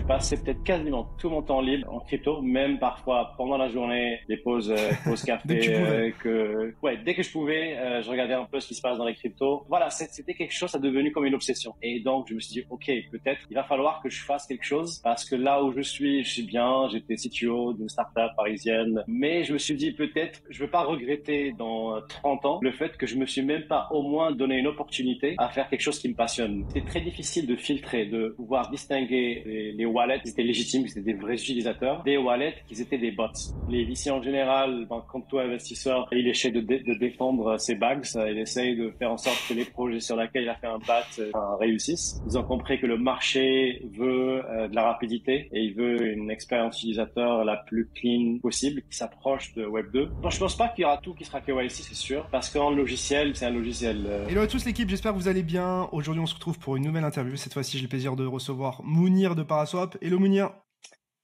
je passais peut-être quasiment tout mon temps libre en crypto, même parfois pendant la journée, les pauses Dès que tu café, pouvais. dès que je pouvais, je regardais un peu ce qui se passe dans les cryptos. Voilà, c'était quelque chose, ça est devenu comme une obsession. Et donc, je me suis dit, ok, peut-être, il va falloir que je fasse quelque chose parce que là où je suis bien, j'étais CTO d'une startup parisienne, mais je me suis dit, peut-être, je veux pas regretter dans 30 ans le fait que je me suis même pas au moins donné une opportunité à faire quelque chose qui me passionne. C'était très difficile de filtrer, de pouvoir distinguer les wallets qui étaient légitimes, qui étaient des vrais utilisateurs, des wallets qui étaient des bots. Les VC en général, comme tout investisseur, il essaie de défendre ses bags, il essaye de faire en sorte que les projets sur lesquels il a fait un bat réussissent. Ils ont compris que le marché veut de la rapidité et il veut une expérience utilisateur la plus clean possible qui s'approche de Web 2. Donc je pense pas qu'il y aura tout qui sera KYC, c'est sûr, parce qu'un logiciel, c'est un logiciel. Hello à tous l'équipe, j'espère que vous allez bien. Aujourd'hui on se retrouve pour une nouvelle interview. Cette fois-ci j'ai le plaisir de recevoir Mounir de Paraswap. Hello Mounir.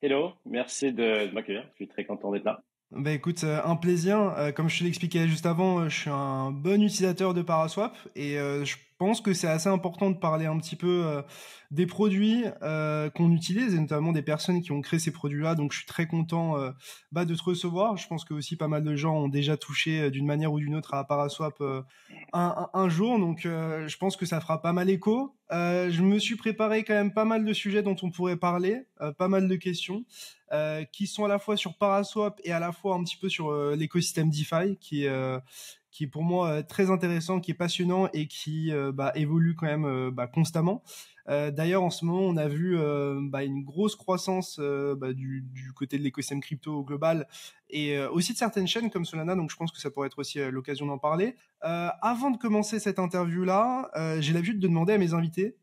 Hello, merci de m'accueillir. Je suis très content d'être là. Bah écoute, un plaisir. Comme je te l'expliquais juste avant, je suis un bon utilisateur de Paraswap et je pense que c'est assez important de parler un petit peu des produits qu'on utilise et notamment des personnes qui ont créé ces produits-là. Donc je suis très content de te recevoir. Je pense que aussi pas mal de gens ont déjà touché d'une manière ou d'une autre à Paraswap un jour. Donc je pense que ça fera pas mal écho. Je me suis préparé quand même pas mal de sujets dont on pourrait parler, pas mal de questions. Qui sont à la fois sur Paraswap et à la fois un petit peu sur l'écosystème DeFi, qui est pour moi très intéressant, qui est passionnant et qui évolue quand même constamment. D'ailleurs, en ce moment, on a vu une grosse croissance du côté de l'écosystème crypto au global et aussi de certaines chaînes comme Solana. Donc, je pense que ça pourrait être aussi l'occasion d'en parler. Avant de commencer cette interview-là, j'ai l'habitude de demander à mes invités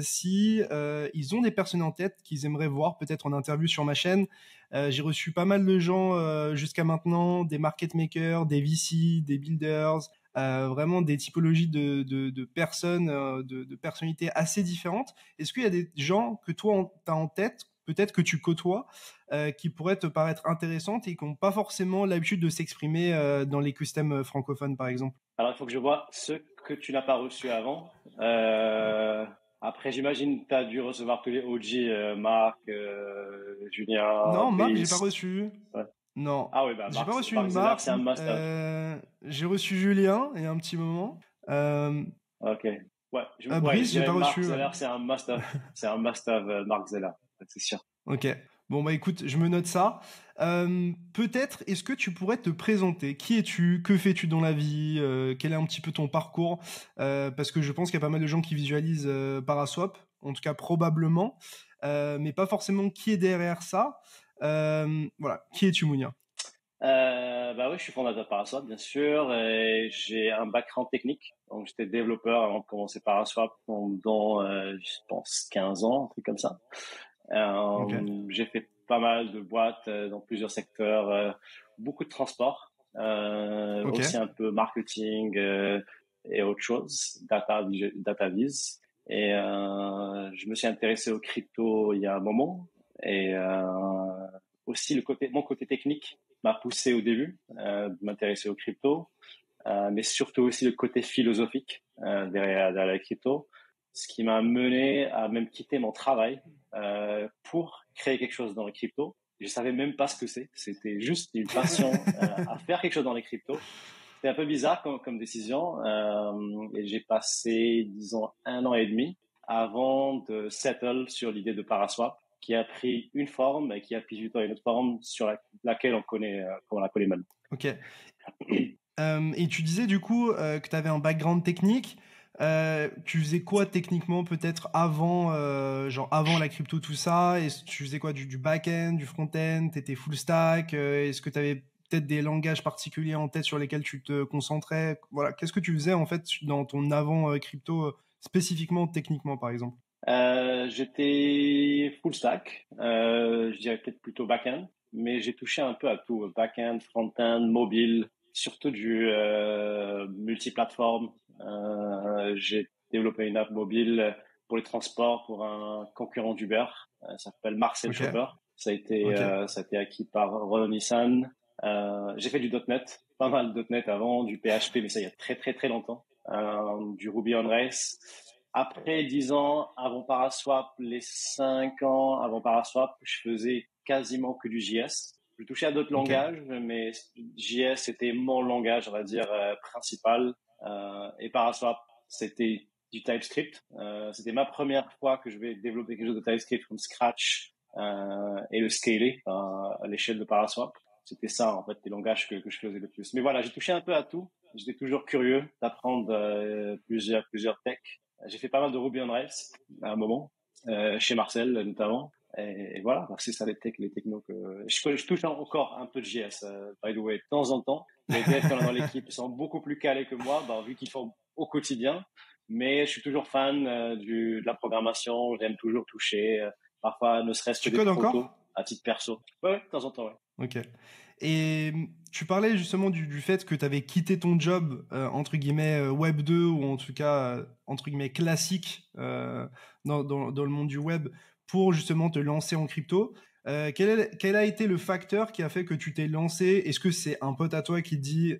si ils ont des personnes en tête qu'ils aimeraient voir peut-être en interview sur ma chaîne. J'ai reçu pas mal de gens jusqu'à maintenant, des market makers, des VC, des builders, vraiment des typologies de personnes, de personnalités assez différentes. Est-ce qu'il y a des gens que toi t'as en tête, peut-être que tu côtoies, qui pourraient te paraître intéressantes et qui n'ont pas forcément l'habitude de s'exprimer dans l'écosystème francophone, par exemple? Alors, il faut que je vois ceux que tu n'as pas reçus avant. Après, j'imagine que tu as dû recevoir tous les OG, Marc, Julien, Non, Marc, j'ai pas Brice. reçu. Ouais. Non, Ah oui, bah j'ai pas reçu Marc Zeller, Marc. c'est un must-have. J'ai reçu Julien il y a un petit moment. Ok. Ouais, je Brice, j'ai dirais pas Marc reçu. Ouais. Zeller, c'est un must-have. C'est un must-have, Marc Zeller, c'est sûr. Ok. Bon bah écoute, je me note ça. Peut-être, est-ce que tu pourrais te présenter? Qui es-tu? Que fais-tu dans la vie? Quel est un petit peu ton parcours? Parce que je pense qu'il y a pas mal de gens qui visualisent Paraswap, en tout cas probablement, mais pas forcément qui est derrière ça. Voilà, qui es-tu, Mounia? Bah oui, je suis fondateur de Paraswap, bien sûr, et j'ai un background technique. Donc, j'étais développeur avant de commencer Paraswap pendant, je pense, 15 ans, un truc comme ça. Ok. J'ai fait pas mal de boîtes dans plusieurs secteurs, beaucoup de transport, Ok. aussi un peu marketing et autre chose, data viz. Et je me suis intéressé aux crypto il y a un moment. Et aussi mon côté technique m'a poussé au début de m'intéresser aux cryptos, mais surtout aussi le côté philosophique derrière la crypto, ce qui m'a mené à même quitter mon travail pour créer quelque chose dans les cryptos. Je savais même pas ce que c'est. C'était juste une passion à faire quelque chose dans les cryptos. C'était un peu bizarre comme décision et j'ai passé, disons, 1 an et demi avant de settle sur l'idée de Paraswap, qui a pris une forme et qui a pris du temps une autre forme sur laquelle on la connaît maintenant. Ok. Et tu disais du coup que tu avais un background technique. Tu faisais quoi techniquement peut-être avant, genre avant la crypto, tout ça? Et tu faisais quoi, du back-end, du front-end? T'étais full stack? Est-ce que tu avais peut-être des langages particuliers en tête sur lesquels tu te concentrais? Voilà, qu'est-ce que tu faisais en fait dans ton avant crypto, spécifiquement techniquement par exemple? J'étais full stack, je dirais peut-être plutôt back-end, mais j'ai touché un peu à tout, back-end, front-end, mobile, surtout du multiplateforme. J'ai développé une app mobile pour les transports pour un concurrent d'Uber, ça s'appelle Marcel Ok, Shopper. ok, Ça a été acquis par Renault Nissan. J'ai fait du .NET, pas mal de .NET avant, du PHP, mais ça il y a très très très longtemps, du Ruby on Rails. Après 10 ans, avant Paraswap, les 5 ans avant Paraswap, je faisais quasiment que du JS. Je touchais à d'autres Ok. langages, mais JS c'était mon langage, on va dire, principal. Et Paraswap, c'était du TypeScript. C'était ma première fois que je vais développer quelque chose de TypeScript from scratch et le scaler à l'échelle de Paraswap. C'était ça, en fait, les langages que je faisais le plus. Mais voilà, j'ai touché un peu à tout. J'étais toujours curieux d'apprendre plusieurs techs. J'ai fait pas mal de Ruby on Rails à un moment, chez Marcel notamment. Et voilà, donc c'est ça les technos que je touche encore un peu de JS, by the way, de temps en temps. Les devs qu'on a dans l'équipe sont beaucoup plus calés que moi, bah, vu qu'ils font au quotidien. Mais je suis toujours fan de la programmation. J'aime toujours toucher, parfois ne serait-ce que Tu des codes protos encore? à titre perso. Ouais, de temps en temps, ouais. Ok. Et tu parlais justement du fait que tu avais quitté ton job, entre guillemets, Web 2, ou en tout cas, entre guillemets, classique dans le monde du web, pour justement te lancer en crypto. Quel a été le facteur qui a fait que tu t'es lancé? Est-ce que c'est un pote à toi qui te dit,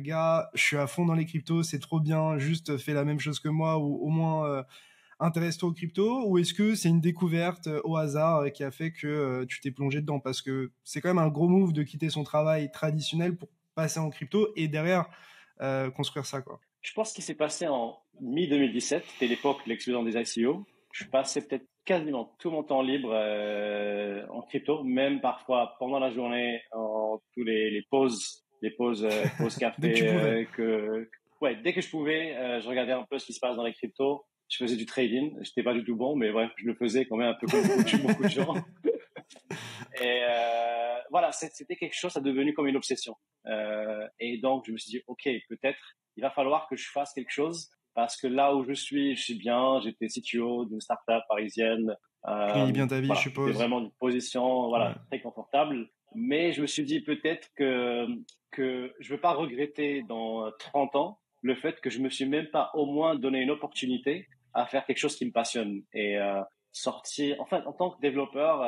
gars, je suis à fond dans les cryptos, c'est trop bien, juste fais la même chose que moi, ou au moins intéresse-toi aux crypto, ou est-ce que c'est une découverte au hasard qui a fait que tu t'es plongé dedans? Parce que c'est quand même un gros move de quitter son travail traditionnel pour passer en crypto et derrière construire ça, quoi. Je pense qu'il s'est passé en mi-2017. C'était l'époque de l'explosion des ICO. Je passais peut-être quasiment tout mon temps libre en crypto, même parfois pendant la journée, en tous pauses Dès que tu café, pouvais. ouais, dès que je pouvais, je regardais un peu ce qui se passe dans les cryptos. Je faisais du trading. J'étais pas du tout bon, mais bref, je le faisais quand même un peu comme beaucoup de gens. Et voilà, c'était quelque chose, ça est devenu comme une obsession. Et donc, je me suis dit, OK, peut-être, il va falloir que je fasse quelque chose parce que là où je suis bien. J'étais CTO d'une startup parisienne. Tu gagnais bien ta vie, je Voilà, j'étais suppose. vraiment dans une position, Ouais. voilà, très confortable. Mais je me suis dit peut-être que je veux pas regretter dans 30 ans le fait que je me suis même pas au moins donné une opportunité à faire quelque chose qui me passionne et sortir. Enfin, en tant que développeur,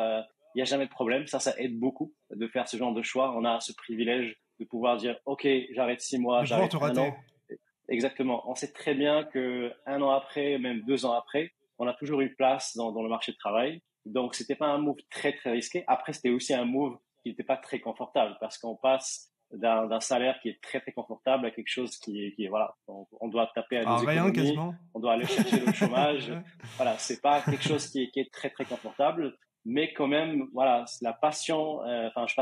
il n'y a jamais de problème. Ça aide beaucoup de faire ce genre de choix. On a ce privilège de pouvoir dire, OK, j'arrête 6 mois, De pouvoir j'arrête te un rater. an. Exactement. On sait très bien que un an après, même 2 ans après, on a toujours une place dans le marché de travail. Donc, c'était pas un move très risqué. Après, c'était aussi un move qui n'était pas très confortable parce qu'on passe d'un salaire qui est très confortable à quelque chose qui est voilà, on doit taper à Ah, des rien économies, quasiment. on doit aller chercher le chômage. Ouais. Voilà, c'est pas quelque chose qui est très confortable, mais quand même, voilà, la passion. Enfin, je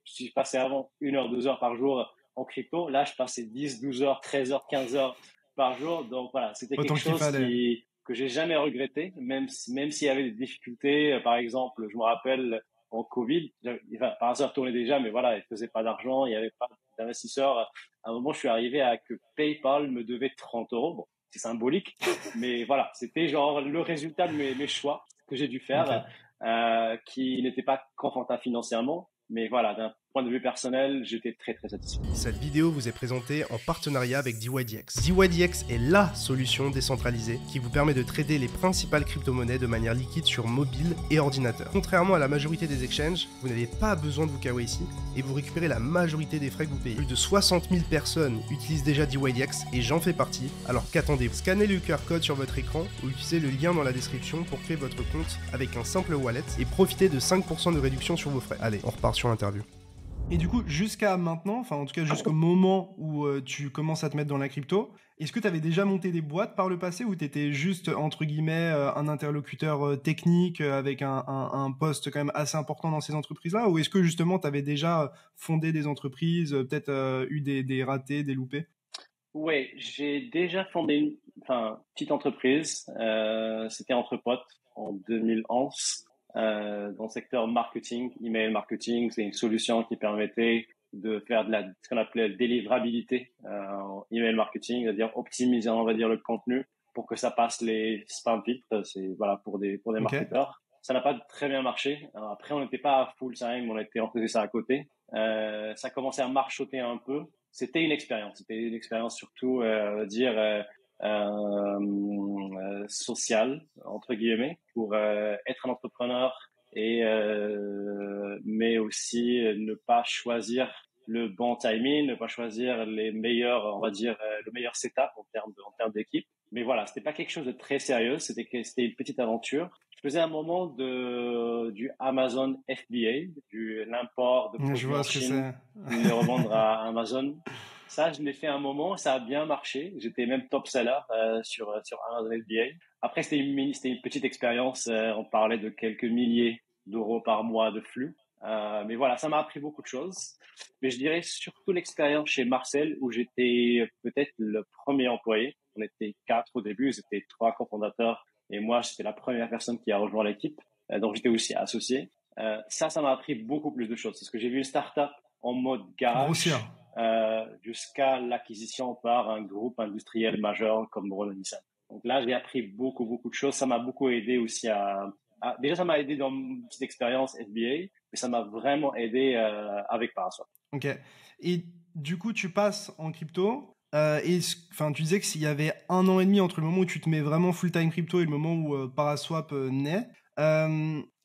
suis passé avant 1 heure, 2 heures par jour en crypto. Là, je passais 10, 12 heures, 13 heures, 15 heures par jour. Donc voilà, c'était quelque Autant qu'il chose fallait. que j'ai jamais regretté, même s'il y avait des difficultés. Par exemple, je me rappelle en Covid, enfin, par hasard tournait déjà, mais voilà, il faisait pas d'argent, il y avait pas d'investisseurs. À un moment, je suis arrivé à que PayPal me devait 30 euros. Bon, c'est symbolique, mais voilà, c'était genre le résultat de mes choix que j'ai dû Ok. faire, qui n'étaient pas confortables financièrement. Mais voilà, d'un point de vue personnel, j'étais très satisfait. Cette vidéo vous est présentée en partenariat avec DYDX. DYDX est LA solution décentralisée qui vous permet de trader les principales crypto-monnaies de manière liquide sur mobile et ordinateur. Contrairement à la majorité des exchanges, vous n'avez pas besoin de vous KYC et vous récupérez la majorité des frais que vous payez. Plus de 60 000 personnes utilisent déjà DYDX et j'en fais partie, alors qu'attendez-vous? Scannez le QR code sur votre écran ou utilisez le lien dans la description pour créer votre compte avec un simple wallet et profitez de 5% de réduction sur vos frais. Allez, on repart sur l'interview. Et du coup, jusqu'à maintenant, enfin en tout cas jusqu'au moment où tu commences à te mettre dans la crypto, est-ce que tu avais déjà monté des boîtes par le passé ou tu étais juste, entre guillemets, un interlocuteur technique avec un poste quand même assez important dans ces entreprises-là? Ou est-ce que justement tu avais déjà fondé des entreprises, peut-être eu des ratés, des loupés? Oui, j'ai déjà fondé une petite entreprise. C'était entre potes en 2011 dans le secteur marketing, email marketing. C'est une solution qui permettait de faire ce qu'on appelait la délivrabilité en email marketing, c'est-à-dire optimiser, on va dire, le contenu pour que ça passe les spam filtres. C'est voilà pour des Ok. marketeurs. Ça n'a pas très bien marché. Alors, après, on n'était pas à full time, on faisait ça à côté. Ça commençait à marchoter un peu. C'était une expérience. C'était une expérience surtout, on va dire, sociale, entre guillemets, pour être un entrepreneur et mais aussi ne pas choisir le bon timing, ne pas choisir les meilleurs, on va dire, le meilleur setup en termes d'équipe. Mais voilà, c'était pas quelque chose de très sérieux. C'était une petite aventure. Je faisais un moment du Amazon FBA, l'import de Je produits vois en ce que Chine, c'est. les revendre à Amazon. Ça, je l'ai fait un moment. Ça a bien marché. J'étais même top seller sur Amazon FBA. Après, c'était une petite expérience. On parlait de quelques milliers d'euros par mois de flux. Mais voilà, ça m'a appris beaucoup de choses. Mais je dirais surtout l'expérience chez Marcel où j'étais peut-être le premier employé. On était 4 au début, c'était 3 cofondateurs et moi, j'étais la première personne qui a rejoint l'équipe. Donc, j'étais aussi associé. Ça m'a appris beaucoup plus de choses parce que j'ai vu une startup en mode Grossière. garage jusqu'à l'acquisition par un groupe industriel majeur comme Renault-Nissan. Donc là, j'ai appris beaucoup, beaucoup de choses. Ça m'a beaucoup aidé aussi déjà, ça m'a aidé dans une petite expérience FBA, mais ça m'a vraiment aidé avec Paraswap. Ok. Et du coup, tu passes en crypto. Enfin, tu disais que s'il y avait 1 an et demi entre le moment où tu te mets vraiment full-time crypto et le moment où Paraswap naît,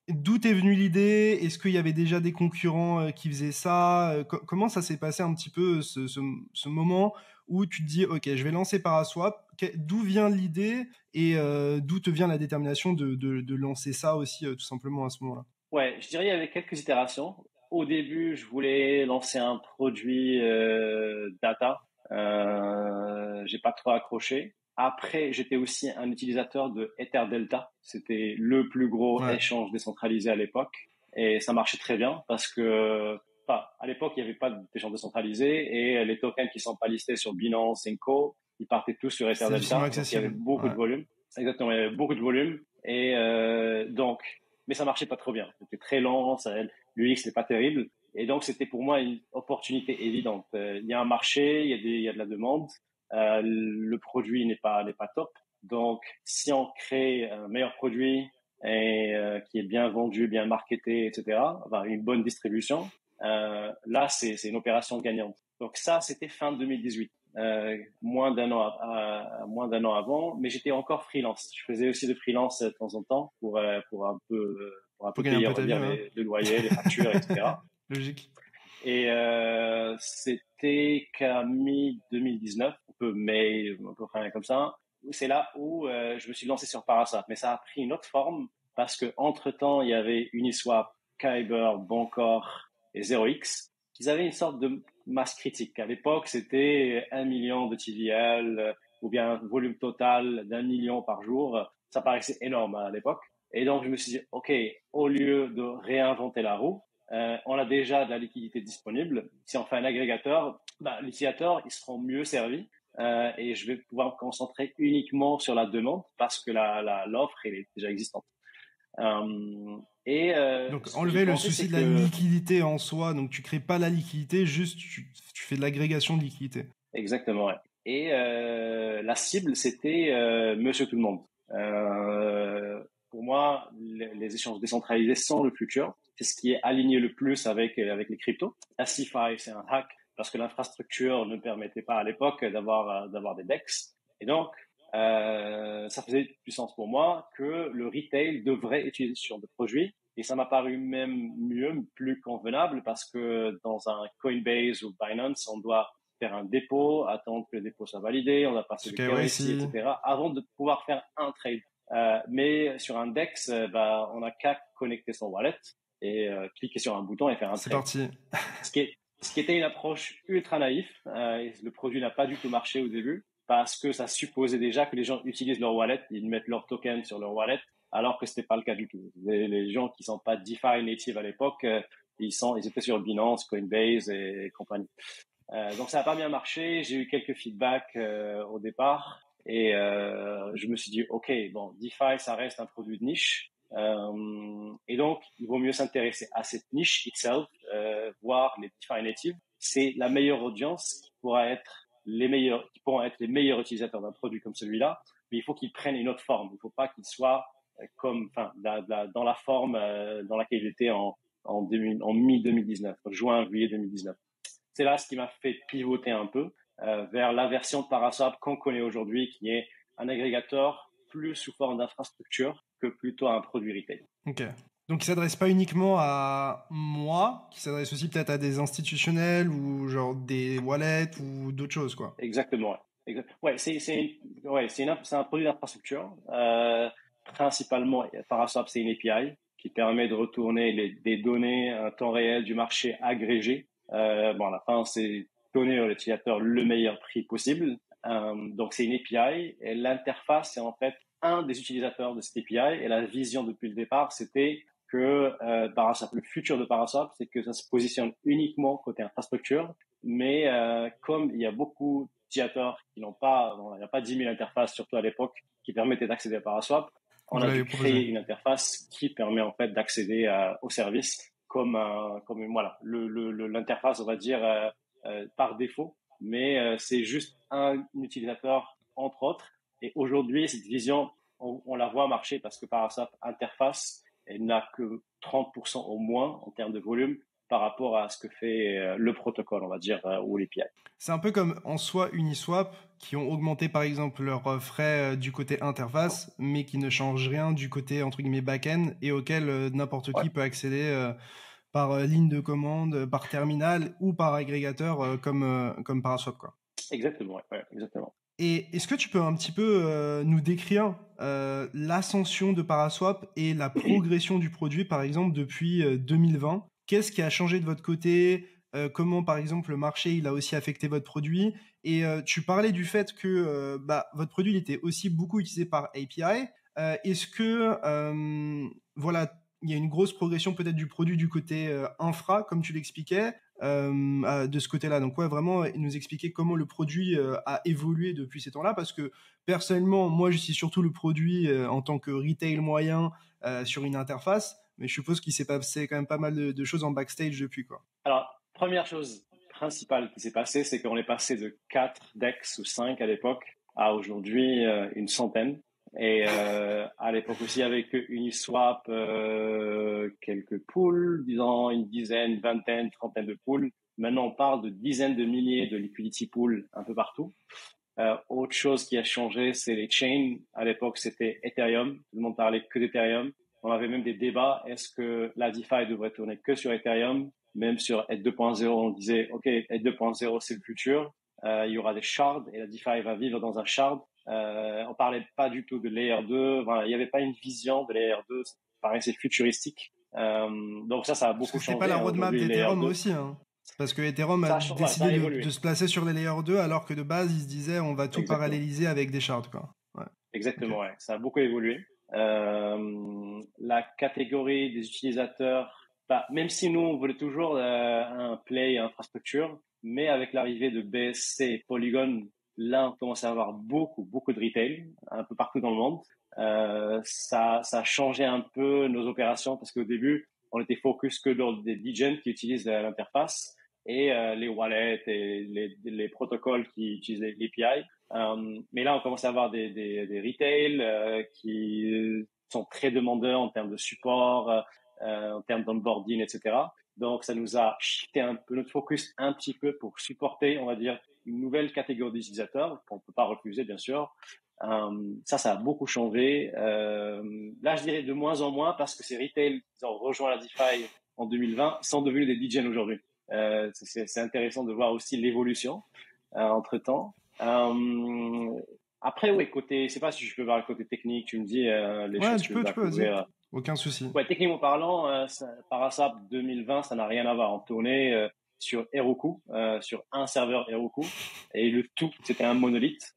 d'où t'es venue l'idée? Est-ce qu'il y avait déjà des concurrents qui faisaient ça? Comment ça s'est passé un petit peu ce moment où tu te dis, ok, je vais lancer Paraswap. D'où vient l'idée et d'où te vient la détermination de lancer ça aussi tout simplement à ce moment-là? Ouais, je dirais il y avait quelques itérations. Au début, je voulais lancer un produit data. J'ai pas trop accroché. Après, j'étais aussi un utilisateur de EtherDelta. C'était le plus gros Ouais. échange décentralisé à l'époque. Et ça marchait très bien parce que, enfin, à l'époque, il n'y avait pas d'échange décentralisé et les tokens qui sont pas listés sur Binance et Co, ils partaient tous sur C'est difficilement EtherDelta. Donc, il y avait accessible. beaucoup de Ouais. volume. Exactement, il y avait beaucoup de volume. Et donc, mais ça marchait pas trop bien. C'était très lent, l'UX n'est pas terrible. Et donc, c'était pour moi une opportunité évidente. Il y a un marché, il y a de la demande. Le produit n'est pas top. Donc, si on crée un meilleur produit et qui est bien vendu, bien marketé, etc., enfin, une bonne distribution, là, c'est une opération gagnante. Donc ça, c'était fin 2018. Moins d'un an avant, mais j'étais encore freelance. Je faisais aussi de freelance de temps en temps pour un Pour peu gagner un payer, peu on va ta vie, dire, hein. le loyer, les factures, etc. Logique. Et c'était qu'à mi-2019, un peu près comme ça. C'est là où je me suis lancé sur Paraswap. Mais ça a pris une autre forme parce que entre-temps, il y avait Uniswap, Kyber, Bancor et 0x. Ils avaient une sorte de masse critique. À l'époque, c'était 1 million de TVL ou bien un volume total d'1 million par jour. Ça paraissait énorme à l'époque. Et donc, je me suis dit, OK, au lieu de réinventer la roue, on a déjà de la liquidité disponible. Si on fait un agrégateur, les utilisateurs ils seront mieux servis et je vais pouvoir me concentrer uniquement sur la demande parce que l'offre elle est déjà existante. Donc Ce que j'ai enlever le pensé, souci c'est de la que liquidité en soi, donc tu crées pas la liquidité, juste tu fais de l'agrégation de liquidité. exactement, ouais. Et la cible, c'était Monsieur Tout le Monde. Pour moi, les échanges décentralisés sont le futur. C'est ce qui est aligné le plus avec les cryptos. La CeFi, c'est un hack parce que l'infrastructure ne permettait pas à l'époque d'avoir des DEX. Et donc, ça faisait du sens pour moi que le retail devrait utiliser ce genre de produit. Et ça m'a paru même mieux, plus convenable parce que dans un Coinbase ou Binance, on doit faire un dépôt, attendre que le dépôt soit validé, on doit passer Ce le KYC, KYC, etc., avant de pouvoir faire un trade. Mais sur un DEX, on n'a qu'à connecter son wallet et cliquer sur un bouton et faire un c'est trade. parti. Ce qui était une approche ultra naïf. Le produit n'a pas du tout marché au début parce que ça supposait déjà que les gens utilisent leur wallet, ils mettent leur token sur leur wallet, alors que c'était pas le cas du tout. Les gens qui sont pas DeFi native à l'époque, ils étaient sur Binance, Coinbase et compagnie. Donc ça n'a pas bien marché. J'ai eu quelques feedbacks au départ et je me suis dit ok, bon, DeFi ça reste un produit de niche et donc il vaut mieux s'intéresser à cette niche itself, voir les DeFi natives. C'est la meilleure audience qui pourront être les meilleurs utilisateurs d'un produit comme celui-là, mais il faut qu'ils prennent une autre forme. Il ne faut pas qu'ils soient dans la forme dans laquelle il était en mi-2019, juin, juillet 2019. C'est là ce qui m'a fait pivoter un peu vers la version de Paraswap qu'on connaît aujourd'hui, qui est un agrégateur plus sous forme d'infrastructure que plutôt un produit retail. Ok. Donc il s'adresse pas uniquement à moi, qui s'adresse aussi peut-être à des institutionnels ou genre des wallets ou d'autres choses, quoi. Exactement. Ouais. Ouais, c'est un produit d'infrastructure. Principalement, Paraswap, c'est une API qui permet de retourner des données en temps réel du marché agrégé. Bon, à la fin, c'est donner à l'utilisateur le meilleur prix possible. Donc, c'est une API et l'interface, c'est en fait un des utilisateurs de cette API. Et la vision depuis le départ, c'était que Paraswap, le futur de Paraswap, c'est que ça se positionne uniquement côté infrastructure. Mais comme il y a beaucoup d'utilisateurs qui n'ont pas, bon, il n'y a pas 10 000 interfaces, surtout à l'époque, qui permettaient d'accéder à Paraswap, on a dû créer une interface qui permet en fait d'accéder au service comme voilà l'interface, on va dire par défaut, mais c'est juste un utilisateur entre autres. Et aujourd'hui, cette vision, on la voit marcher parce que Paraswap interface, elle n'a que 30% au moins en termes de volume par rapport à ce que fait le protocole, on va dire, ou l'API. C'est un peu comme en soi Uniswap, qui ont augmenté par exemple leurs frais du côté interface, mais qui ne changent rien du côté entre guillemets back-end et auquel n'importe qui peut accéder par ligne de commande, par terminal ou par agrégateur comme Paraswap, quoi. Exactement, ouais, exactement. Et est-ce que tu peux un petit peu nous décrire l'ascension de Paraswap et la progression du produit, par exemple, depuis 2020 ? Qu'est-ce qui a changé de votre côté ? Comment, par exemple, le marché il a aussi affecté votre produit ? Et tu parlais du fait que votre produit il était aussi beaucoup utilisé par API. Est-ce que voilà, il y a une grosse progression peut-être du produit du côté infra, comme tu l'expliquais, de ce côté-là. Donc ouais, vraiment nous expliquer comment le produit a évolué depuis ces temps-là, parce que personnellement, moi j'utilise surtout le produit en tant que retail moyen sur une interface, mais je suppose qu'il s'est passé quand même pas mal de choses en backstage depuis, quoi. Alors, première chose principale qui s'est passée, c'est qu'on est passé de 4 DEX ou 5 à l'époque à aujourd'hui une centaine. Et à l'époque aussi avec Uniswap, quelques pools, disons une dizaine, vingtaine, trentaine de pools. Maintenant, on parle de dizaines de milliers de liquidity pools un peu partout. Autre chose qui a changé, c'est les chains. À l'époque, c'était Ethereum. Tout le monde parlait que d'Ethereum. On avait même des débats. Est-ce que la DeFi devrait tourner que sur Ethereum? Même sur ETH 2.0, on disait, OK, ETH 2.0, c'est le futur. Il y aura des shards et la DeFi va vivre dans un shard. On parlait pas du tout de Layer 2. Voilà, il n'y avait pas une vision de Layer 2. Ça paraissait futuristique. Donc ça a beaucoup changé. C'était pas la roadmap d'Ethereum aussi, hein. Parce que Ethereum a décidé de se placer sur les Layer 2 alors que de base, ils se disaient on va tout paralléliser avec des shards, quoi. Ouais. Exactement, okay. Ouais. Ça a beaucoup évolué. La catégorie des utilisateurs, même si nous, on voulait toujours un play infrastructure, mais avec l'arrivée de BSC et Polygon, là, on commence à avoir beaucoup de retail, un peu partout dans le monde. Ça a changé un peu nos opérations parce qu'au début, on était focus que dans des DGen qui utilisent l'interface et les wallets et les protocoles qui utilisent l'API. Mais là, on commence à avoir des retail qui sont très demandeurs en termes de support, en termes d'onboarding, etc. Donc, ça nous a shifté un peu notre focus un petit peu pour supporter, on va dire, une nouvelle catégorie d'utilisateurs qu'on ne peut pas refuser, bien sûr. Ça a beaucoup changé. Là, je dirais de moins en moins parce que ces retail qui ont rejoint la DeFi en 2020 sont devenus des DGen aujourd'hui. C'est intéressant de voir aussi l'évolution entre-temps. Après, oui, côté, je sais pas si je peux voir le côté technique, tu me dis les choses tu peux, vas-y. Aucun souci. Ouais, techniquement parlant, Paraswap 2020, ça n'a rien à voir. On tournait sur Heroku, sur un serveur Heroku, et le tout, c'était un monolithe.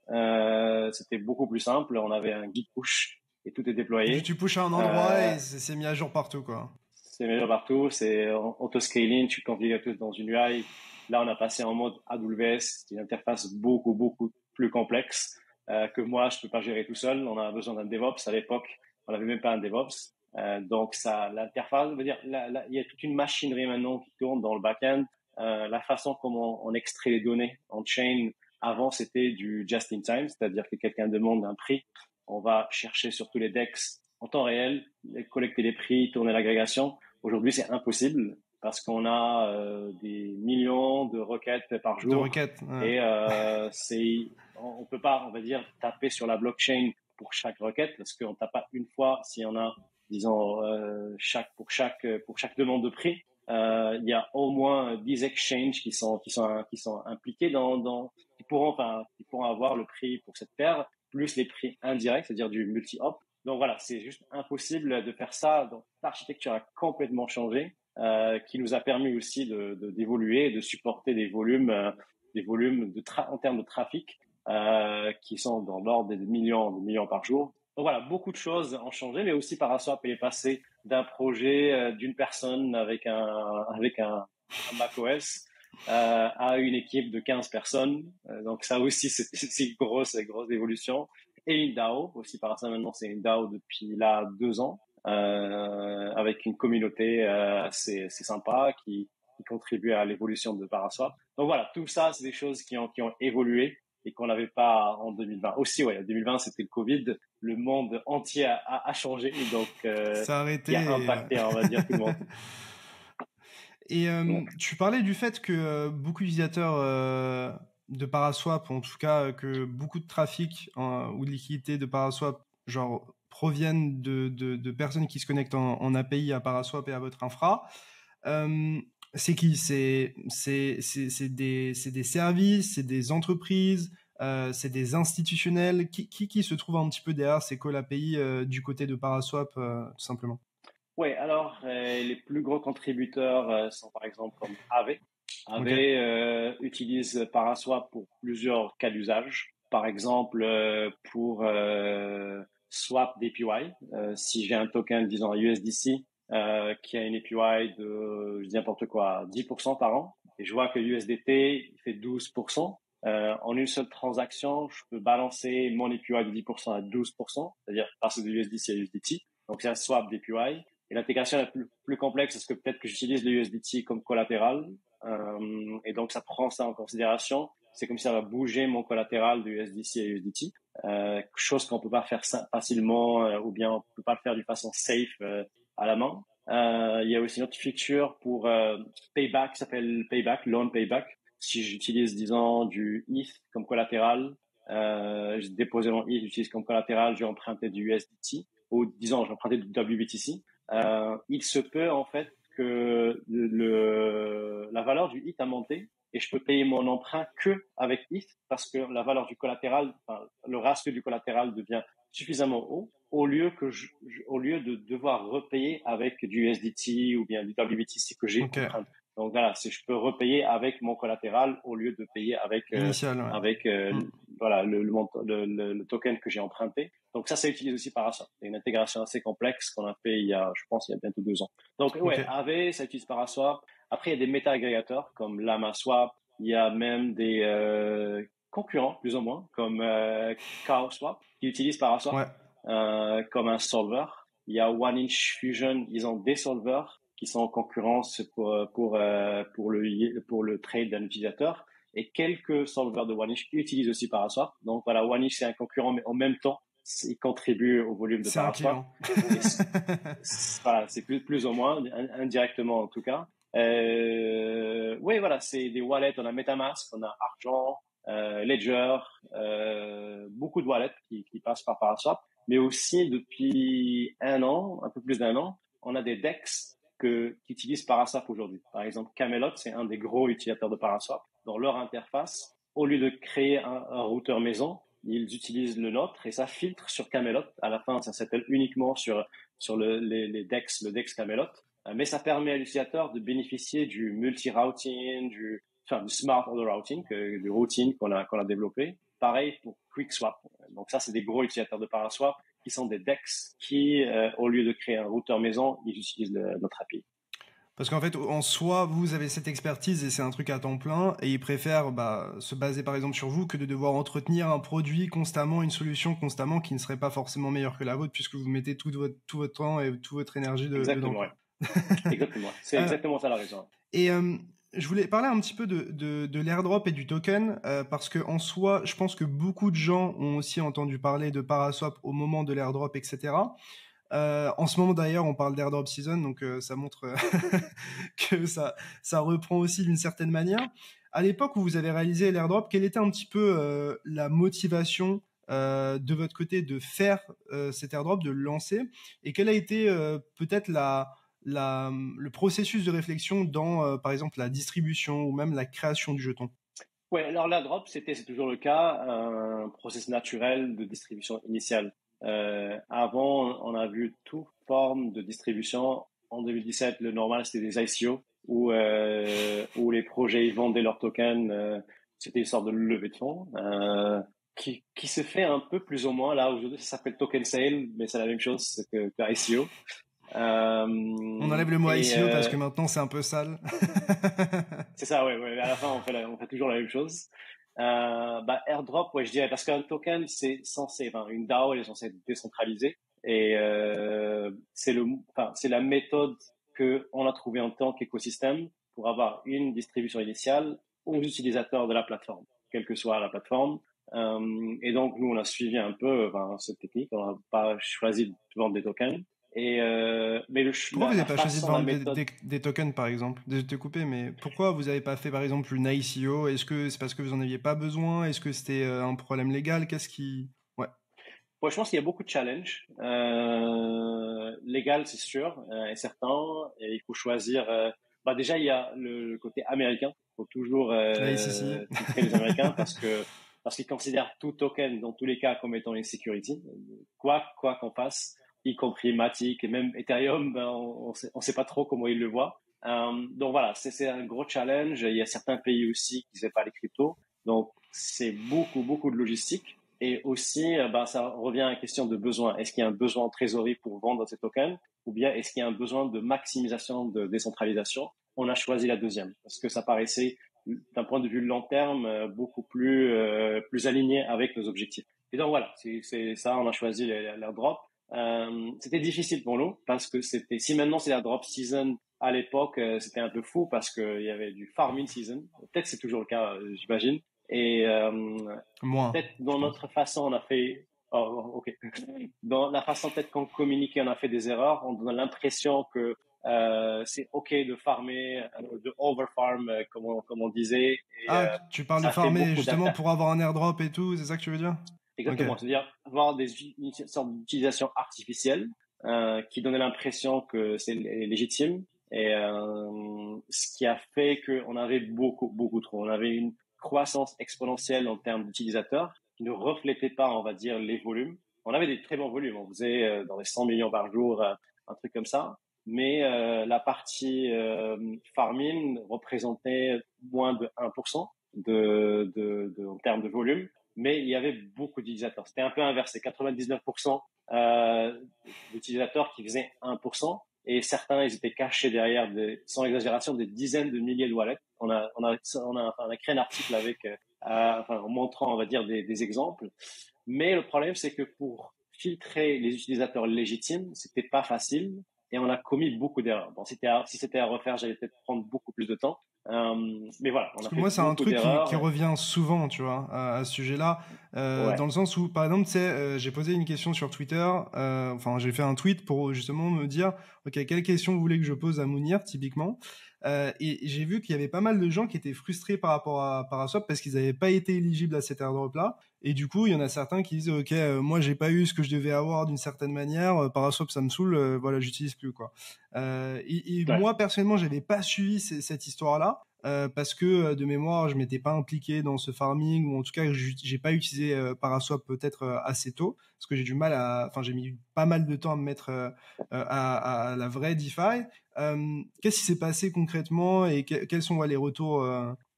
C'était beaucoup plus simple. On avait un git push et tout est déployé. Tu pushes à un endroit et c'est mis à jour partout, quoi. C'est mis à jour partout. C'est auto-scaling. Tu configures tout dans une UI. Là, on a passé en mode AWS. C'est une interface beaucoup plus complexe que moi, je peux pas gérer tout seul. On a besoin d'un DevOps. À l'époque, on n'avait même pas un DevOps. Donc ça, l'interface, veut dire, il y a toute une machinerie maintenant qui tourne dans le back-end. La façon comment on extrait les données en chain, avant c'était du just in time, c'est-à-dire que quelqu'un demande un prix, on va chercher sur tous les DEX en temps réel, collecter les prix, tourner l'agrégation. Aujourd'hui, c'est impossible parce qu'on a des millions de requêtes par jour. De requêtes. Ouais. Et on peut pas, on va dire, taper sur la blockchain pour chaque requête parce qu'on tape pas une fois si on a, disons, pour chaque demande de prix. Il y a au moins 10 exchanges qui sont impliqués qui pour avoir le prix pour cette paire, plus les prix indirects, c'est-à-dire du multi-op. Donc voilà, c'est juste impossible de faire ça. Donc l'architecture a complètement changé, qui nous a permis aussi d'évoluer et de supporter des volumes en termes de trafic qui sont dans l'ordre des millions par jour. Donc voilà, beaucoup de choses ont changé, mais aussi Paraswap est passé d'un projet d'une personne avec un macOS à une équipe de 15 personnes. Donc ça aussi, c'est une grosse évolution. Et une DAO aussi, Paraswap maintenant, c'est une DAO depuis là 2 ans, avec une communauté assez sympa qui contribue à l'évolution de Paraswap. Donc voilà, tout ça, c'est des choses qui ont évolué et qu'on n'avait pas en 2020. Aussi, ouais, en 2020, c'était le Covid. Le monde entier a changé, donc Ça a arrêté qui a impacté, on va dire, tout le monde. Et tu parlais du fait que beaucoup d'utilisateurs de Paraswap, en tout cas que beaucoup de trafic ou de liquidité de Paraswap, genre proviennent de personnes qui se connectent en API à Paraswap et à votre infra. C'est qui? C'est des services, c'est des entreprises, c'est des institutionnels. Qui se trouve un petit peu derrière ces calls API du côté de Paraswap, tout simplement? Oui, alors les plus gros contributeurs sont par exemple comme Aave. Aave utilise Paraswap pour plusieurs cas d'usage. Par exemple, pour swap d'API. Si j'ai un token, disons USDC, qui a une API de, je dis n'importe quoi, 10% par an, et je vois que USDT fait 12%, en une seule transaction, je peux balancer mon API de 10% à 12%, c'est-à-dire passer de USDC à USDT. Donc c'est un swap d'API. Et l'intégration la plus complexe, c'est que peut-être que j'utilise le USDT comme collatéral, et donc ça prend ça en considération. C'est comme si ça va bouger mon collatéral de USDC à USDT, chose qu'on peut pas faire facilement, ou bien on peut pas le faire d'une façon safe à la main. Il y a aussi une autre feature pour payback qui s'appelle payback, loan payback. Si j'utilise, disons, du ETH comme collatéral, je dépose mon ETH, j'utilise comme collatéral, je vais emprunter du USDT, ou disons, je vais emprunter du WBTC. Il se peut en fait que la valeur du ETH a monté et je peux payer mon emprunt que avec ETH parce que la valeur du collatéral, enfin, le ratio du collatéral devient suffisamment haut au lieu de devoir repayer avec du USDT ou bien du WBTC que j'ai emprunté. Donc voilà, je peux repayer avec mon collatéral au lieu de payer avec voilà le token que j'ai emprunté. Donc ça utilise aussi Paraswap. C'est une intégration assez complexe qu'on a fait je pense il y a bientôt 2 ans. Donc ouais, Aave, ça utilise Paraswap. Après il y a des méta-agrégateurs comme LlamaSwap. Il y a même des concurrents plus ou moins comme CowSwap qui utilisent Paraswap comme un solver. Il y a OneInch Fusion, ils ont des solvers qui sont en concurrence pour le trade d'un utilisateur. Et quelques solvers de OneInch utilisent aussi Paraswap. Donc voilà, OneInch c'est un concurrent, mais en même temps, il contribue au volume de Paraswap. Voilà, c'est plus ou moins, indirectement en tout cas. Oui, voilà, c'est des wallets. On a MetaMask, on a Argent, Ledger, beaucoup de wallets qui passent par Paraswap. Mais aussi depuis un peu plus d'un an, on a des DEX qui utilisent Paraswap aujourd'hui. Par exemple, Camelot, c'est un des gros utilisateurs de Paraswap. Dans leur interface, au lieu de créer un routeur maison, ils utilisent le nôtre et ça filtre sur Camelot. À la fin, ça s'appelle uniquement sur les DEX, le DEX Camelot. Mais ça permet à l'utilisateur de bénéficier du multi-routing, du smart order routing, du routing qu'on a développé. Pareil pour QuickSwap. Donc ça, c'est des gros utilisateurs de Paraswap qui sont des DEX qui, au lieu de créer un routeur maison, ils utilisent notre API. Parce qu'en fait, en soi, vous avez cette expertise et c'est un truc à temps plein et ils préfèrent se baser par exemple sur vous que de devoir entretenir un produit constamment, une solution constamment qui ne serait pas forcément meilleure que la vôtre puisque vous mettez tout votre temps et toute votre énergie dedans. Exactement, ouais. Exactement. C'est exactement ça la raison. Et je voulais parler un petit peu de l'airdrop et du token parce que en soi, je pense que beaucoup de gens ont aussi entendu parler de Paraswap au moment de l'airdrop, etc. En ce moment d'ailleurs, on parle d'airdrop season, donc ça montre que ça reprend aussi d'une certaine manière. À l'époque où vous avez réalisé l'airdrop, quelle était un petit peu la motivation de votre côté de faire cet airdrop, de le lancer, et quel a été peut-être le processus de réflexion dans, par exemple, la distribution ou même la création du jeton? Ouais, alors l'airdrop, c'est toujours le cas, un processus naturel de distribution initiale. Avant, on a vu toute forme de distribution. En 2017, le normal, c'était des ICO où les projets ils vendaient leurs tokens. C'était une sorte de levée de fonds qui se fait un peu plus ou moins. Là, aujourd'hui, ça s'appelle token sale, mais c'est la même chose que ICO. On enlève le mot Et ICO parce que maintenant c'est un peu sale. c'est ça, ouais, ouais. À la fin, on fait toujours la même chose. Airdrop, ouais, je dirais, parce qu'un token, enfin, une DAO, elle est censée être décentralisée. Et c'est la méthode que on a trouvée en tant qu'écosystème pour avoir une distribution initiale aux utilisateurs de la plateforme, quelle que soit la plateforme. Et donc, nous, on a suivi un peu cette technique. On n'a pas choisi de vendre des tokens. Mais Pourquoi vous n'avez la pas choisi de façon, la vendre méthode. des tokens, par exemple? Désolé de te couper, mais pourquoi vous n'avez pas fait, par exemple, une ICO? Est-ce que c'est parce que vous en aviez pas besoin? Est-ce que c'était un problème légal? Qu'est-ce qui... Ouais. Ouais, je pense qu'il y a beaucoup de challenges. Légal, c'est sûr, et certain. Et il faut choisir. Déjà, il y a le côté américain. Il faut toujours La SEC. filtrer les Américains parce qu'ils considèrent tout token, dans tous les cas, comme étant une security. Quoi qu'on fasse, y compris Matic et même Ethereum, on sait pas trop comment ils le voient. Donc voilà, c'est un gros challenge. Il y a certains pays aussi qui ne savent pas les cryptos. Donc c'est beaucoup de logistique. Et aussi, ça revient à la question de besoin. Est-ce qu'il y a un besoin en trésorerie pour vendre ces tokens ou bien est-ce qu'il y a un besoin de maximisation de décentralisation? On a choisi la deuxième parce que ça paraissait, d'un point de vue long terme, beaucoup plus aligné avec nos objectifs. Et donc voilà, c'est ça, on a choisi l'airdrop. C'était difficile pour nous parce que si maintenant c'est la drop season, à l'époque, c'était un peu fou parce qu'il y avait du farming season. Peut-être c'est toujours le cas, j'imagine. Et Moins, peut-être je dans pense. notre façon, on a fait. Oh, ok. Dans la façon peut-être qu'on communiquait, on a fait des erreurs. On donne l'impression que c'est ok de farmer, de overfarm, comme on disait. Et Ah, tu parles de ça fait farmer beaucoup justement d'attaques. pour avoir un airdrop et tout, c'est ça que tu veux dire? Ok. Exactement. C'est-à-dire avoir une sorte d'utilisation artificielle qui donnait l'impression que c'est légitime. Et ce qui a fait qu'on avait beaucoup trop. On avait une croissance exponentielle en termes d'utilisateurs qui ne reflétait pas, on va dire, les volumes. On avait des très bons volumes. On faisait dans les 100 millions par jour, un truc comme ça. Mais la partie farming représentait moins de 1% en termes de volume, mais il y avait beaucoup d'utilisateurs. C'était un peu inversé. 99% d'utilisateurs qui faisaient 1%. Et certains, ils étaient cachés derrière, sans exagération, des dizaines de milliers de wallets. On a créé un article en montrant, on va dire, des exemples. Mais le problème, c'est que pour filtrer les utilisateurs légitimes, c'était pas facile et on a commis beaucoup d'erreurs. Bon, si c'était à refaire, j'allais peut-être prendre beaucoup plus de temps. Mais voilà, on Parce a que fait moi, c'est un beaucoup truc qui d'erreurs. revient souvent, tu vois, à ce sujet-là, Ouais. dans le sens où, par exemple, tu sais, j'ai posé une question sur Twitter, enfin, j'ai fait un tweet pour justement me dire, ok, quelle question vous voulez que je pose à Mounir, typiquement, et j'ai vu qu'il y avait pas mal de gens qui étaient frustrés par rapport à Paraswap parce qu'ils n'avaient pas été éligibles à cet airdrop-là, et du coup, il y en a certains qui disent, ok, moi, j'ai pas eu ce que je devais avoir d'une certaine manière, Paraswap, ça me saoule, voilà, j'utilise plus, quoi. Et Ouais. moi, personnellement, j'avais pas suivi cette histoire-là. Parce que de mémoire, je m'étais pas impliqué dans ce farming ou en tout cas, j'ai pas utilisé Paraswap peut-être assez tôt parce que j'ai du mal enfin, j'ai mis pas mal de temps à me mettre à la vraie DeFi. Qu'est-ce qui s'est passé concrètement et quels sont les retours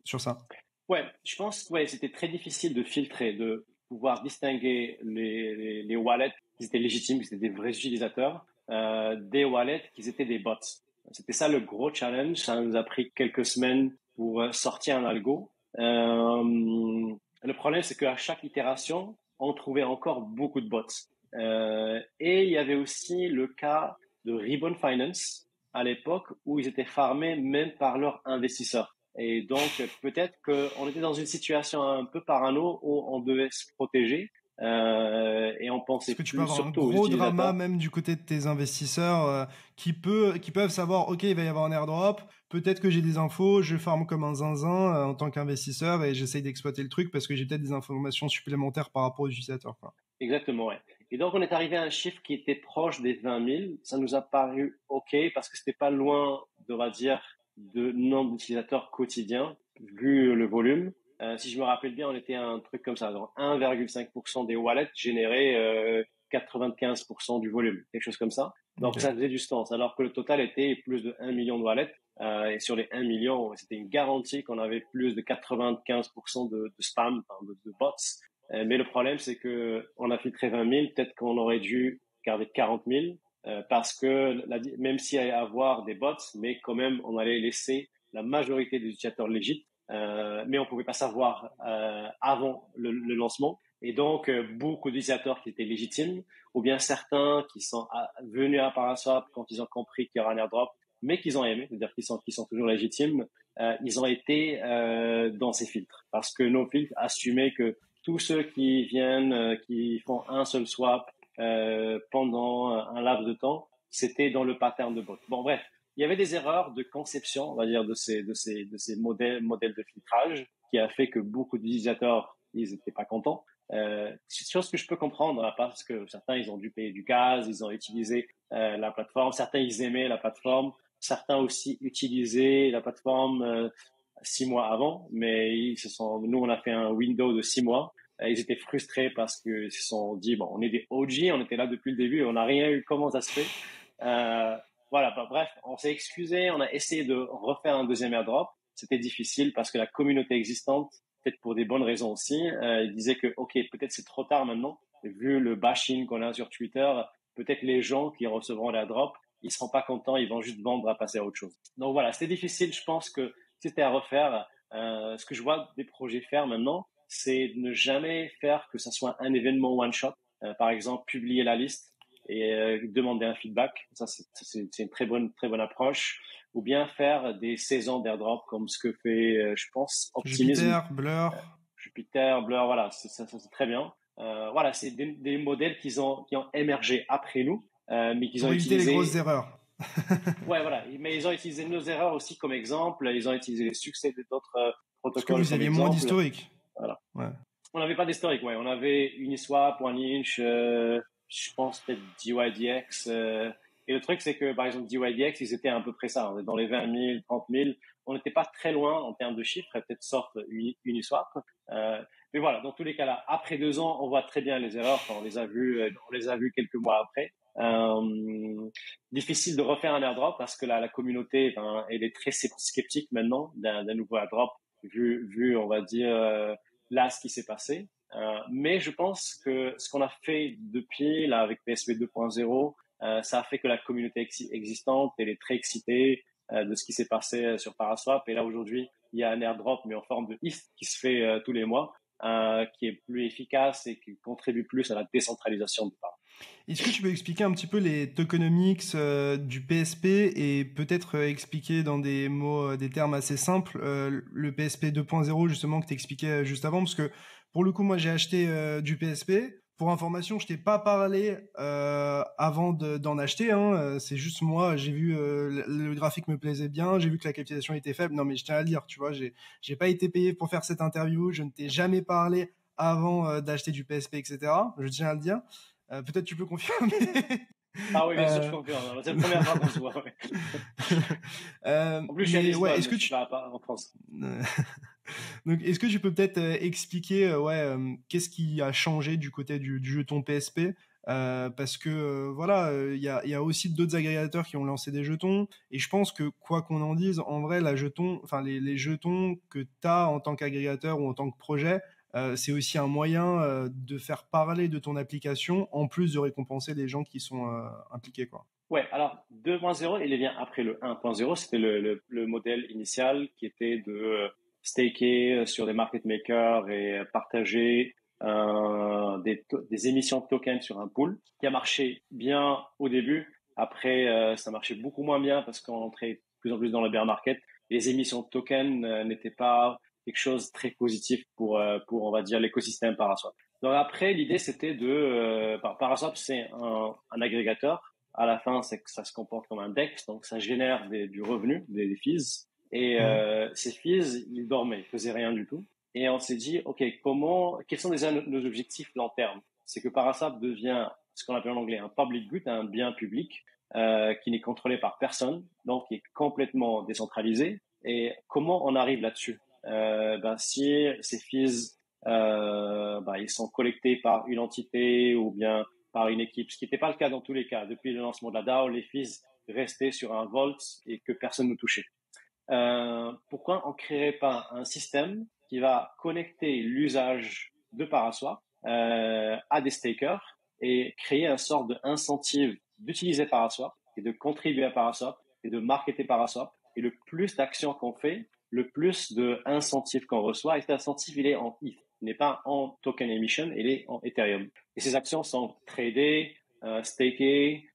sur ça? Ouais, je pense que ouais, c'était très difficile de filtrer, de pouvoir distinguer les wallets qui étaient légitimes, qui étaient des vrais utilisateurs, des wallets qui étaient des bots. C'était ça le gros challenge. Ça nous a pris quelques semaines pour sortir un algo. Le problème, c'est qu'à chaque itération, on trouvait encore beaucoup de bots. Et il y avait aussi le cas de Ribbon Finance à l'époque où ils étaient farmés même par leurs investisseurs. Et donc, peut-être qu'on était dans une situation un peu parano où on devait se protéger et on Est-ce pensait que tu peux plus avoir un surtout aux gros drama utilisateurs. même du côté de tes investisseurs qui peuvent savoir, ok, il va y avoir un airdrop, peut-être que j'ai des infos, je farme comme un zinzin en tant qu'investisseur et j'essaye d'exploiter le truc parce que j'ai peut-être des informations supplémentaires par rapport aux utilisateurs, quoi. Exactement, ouais. Et donc, on est arrivé à un chiffre qui était proche des 20 000. Ça nous a paru OK parce que c'était pas loin, on va dire, de nombre d'utilisateurs quotidiens, vu le volume. Si je me rappelle bien, on était à un truc comme ça. Donc 1,5% des wallets généraient 95% du volume, quelque chose comme ça. Donc ça faisait du sens, alors que le total était plus de 1 million de wallets. Et sur les 1 million, c'était une garantie qu'on avait plus de 95% de spam, enfin, de bots. Mais le problème, c'est que on a filtré 20 000, peut-être qu'on aurait dû garder 40 000, parce que même s'il allait y avoir des bots, mais quand même, on allait laisser la majorité des utilisateurs légitimes, mais on pouvait pas savoir avant le lancement. Et donc, beaucoup d'utilisateurs qui étaient légitimes, ou bien certains qui sont venus à Paraswap quand ils ont compris qu'il y aura un airdrop, mais qu'ils ont aimé, c'est-à-dire qu'ils sont toujours légitimes, ils ont été dans ces filtres. Parce que nos filtres assumaient que tous ceux qui viennent, qui font un seul swap pendant un laps de temps, c'était dans le pattern de bot. Bon, bref, il y avait des erreurs de conception, on va dire, de ces modèles de filtrage, qui a fait que beaucoup d'utilisateurs, ils étaient pas contents. C'est une chose que je peux comprendre, hein, parce que certains, ils ont dû payer du gaz, ils ont utilisé la plateforme, certains, ils aimaient la plateforme, certains aussi utilisaient la plateforme 6 mois avant, mais nous, on a fait un window de 6 mois. Ils étaient frustrés parce que ils se sont dit, bon, on est des OG, on était là depuis le début, on n'a rien eu, comment ça se fait? Voilà, bah, bref, on s'est excusé, on a essayé de refaire un deuxième airdrop. C'était difficile parce que la communauté existante, peut-être pour des bonnes raisons aussi, il disait que, ok, peut-être c'est trop tard maintenant, vu le bashing qu'on a sur Twitter, peut-être les gens qui recevront l'airdrop, ils seront pas contents, ils vont juste vendre à passer à autre chose. Donc voilà, c'était difficile. Je pense que c'était à refaire. Ce que je vois des projets faire maintenant, c'est de ne jamais faire que ça soit un événement one shot. Par exemple, publier la liste et demander un feedback. Ça, c'est une très bonne approche. Ou bien faire des saisons d'airdrop comme ce que fait, je pense, Optimism. Jupiter, Blur, voilà, ça c'est très bien. Voilà, c'est des modèles qui ont émergé après nous, mais qu'ils ont utilisé les grosses erreurs. Ouais, voilà. Mais ils ont utilisé nos erreurs aussi comme exemple. Ils ont utilisé les succès d'autres protocoles. Parce que vous aviez moins d'historique. Voilà. Ouais. On n'avait pas d'historique, ouais. On avait Uniswap, OneInch, je pense peut-être DYDX. Et le truc, c'est que, par exemple, DYDX, ils étaient à peu près ça. On est dans les 20 000, 30 000. On n'était pas très loin en termes de chiffres, peut-être sauf Uniswap. Mais voilà, dans tous les cas là, après 2 ans, on voit très bien les erreurs. Enfin, on les a vues quelques mois après. Difficile de refaire un airdrop parce que la communauté, elle est très sceptique maintenant d'un nouveau airdrop vu on va dire là ce qui s'est passé. Mais je pense que ce qu'on a fait depuis là avec PSP 2.0, ça a fait que la communauté existante, elle est très excitée de ce qui s'est passé sur Paraswap. Et là aujourd'hui, il y a un airdrop mais en forme de ETH qui se fait tous les mois, qui est plus efficace et qui contribue plus à la décentralisation du Paraswap. Est-ce que tu peux expliquer un petit peu les tokenomics du PSP et peut-être expliquer dans des mots, des termes assez simples, le PSP 2.0 justement que tu expliquais juste avant, parce que pour le coup moi j'ai acheté du PSP. Pour information, je t'ai pas parlé avant d'en acheter. Hein. C'est juste moi, j'ai vu le graphique me plaisait bien, j'ai vu que la capitalisation était faible. Non mais je tiens à le dire, tu vois, j'ai pas été payé pour faire cette interview, je ne t'ai jamais parlé avant d'acheter du PSP, etc. Je tiens à le dire. Peut-être tu peux confirmer. Ah oui, bien sûr, je confirme. C'est la première fois qu'on se voit. Ouais. En plus, je suis à Lisbonne, est-ce que tu vas pas en France. Donc, est-ce que tu peux peut-être expliquer, qu'est-ce qui a changé du côté du jeton PSP, parce que voilà, il y a aussi d'autres agrégateurs qui ont lancé des jetons, et je pense que quoi qu'on en dise, en vrai, les jetons que tu as en tant qu'agrégateur ou en tant que projet, c'est aussi un moyen de faire parler de ton application, en plus de récompenser les gens qui sont impliqués, quoi. Ouais, alors 2.0, il vient après le 1.0. C'était le modèle initial qui était de staker sur des market makers et partager des émissions de tokens sur un pool, qui a marché bien au début. Après, ça marchait beaucoup moins bien parce qu'on entrait de plus en plus dans le bear market. Les émissions de tokens n'étaient pas quelque chose de très positif pour on va dire l'écosystème Paraswap. Donc après, l'idée c'était Paraswap, c'est un agrégateur. À la fin, c'est que ça se comporte comme un DEX, donc ça génère du revenu, des fees. Et ces fees, ils dormaient, ils faisaient rien du tout. Et on s'est dit, ok, quels sont déjà nos objectifs long terme? C'est que Paraswap devient ce qu'on appelle en anglais un public good, un bien public qui n'est contrôlé par personne, donc qui est complètement décentralisé. Et comment on arrive là-dessus? si ces fees ils sont collectés par une entité ou bien par une équipe, ce qui n'était pas le cas dans tous les cas. Depuis le lancement de la DAO, les fees restaient sur un vault et que personne ne touchait. Pourquoi on ne créerait pas un système qui va connecter l'usage de Paraswap à des stakers et créer une sorte d'incentive d'utiliser Paraswap et de contribuer à Paraswap et de marketer Paraswap. Et le plus d'actions qu'on fait, le plus d'incentives qu'on reçoit. Et cet incentive, il est en ETH. Il n'est pas en token emission, il est en Ethereum. Et ces actions sont tradées, stakées,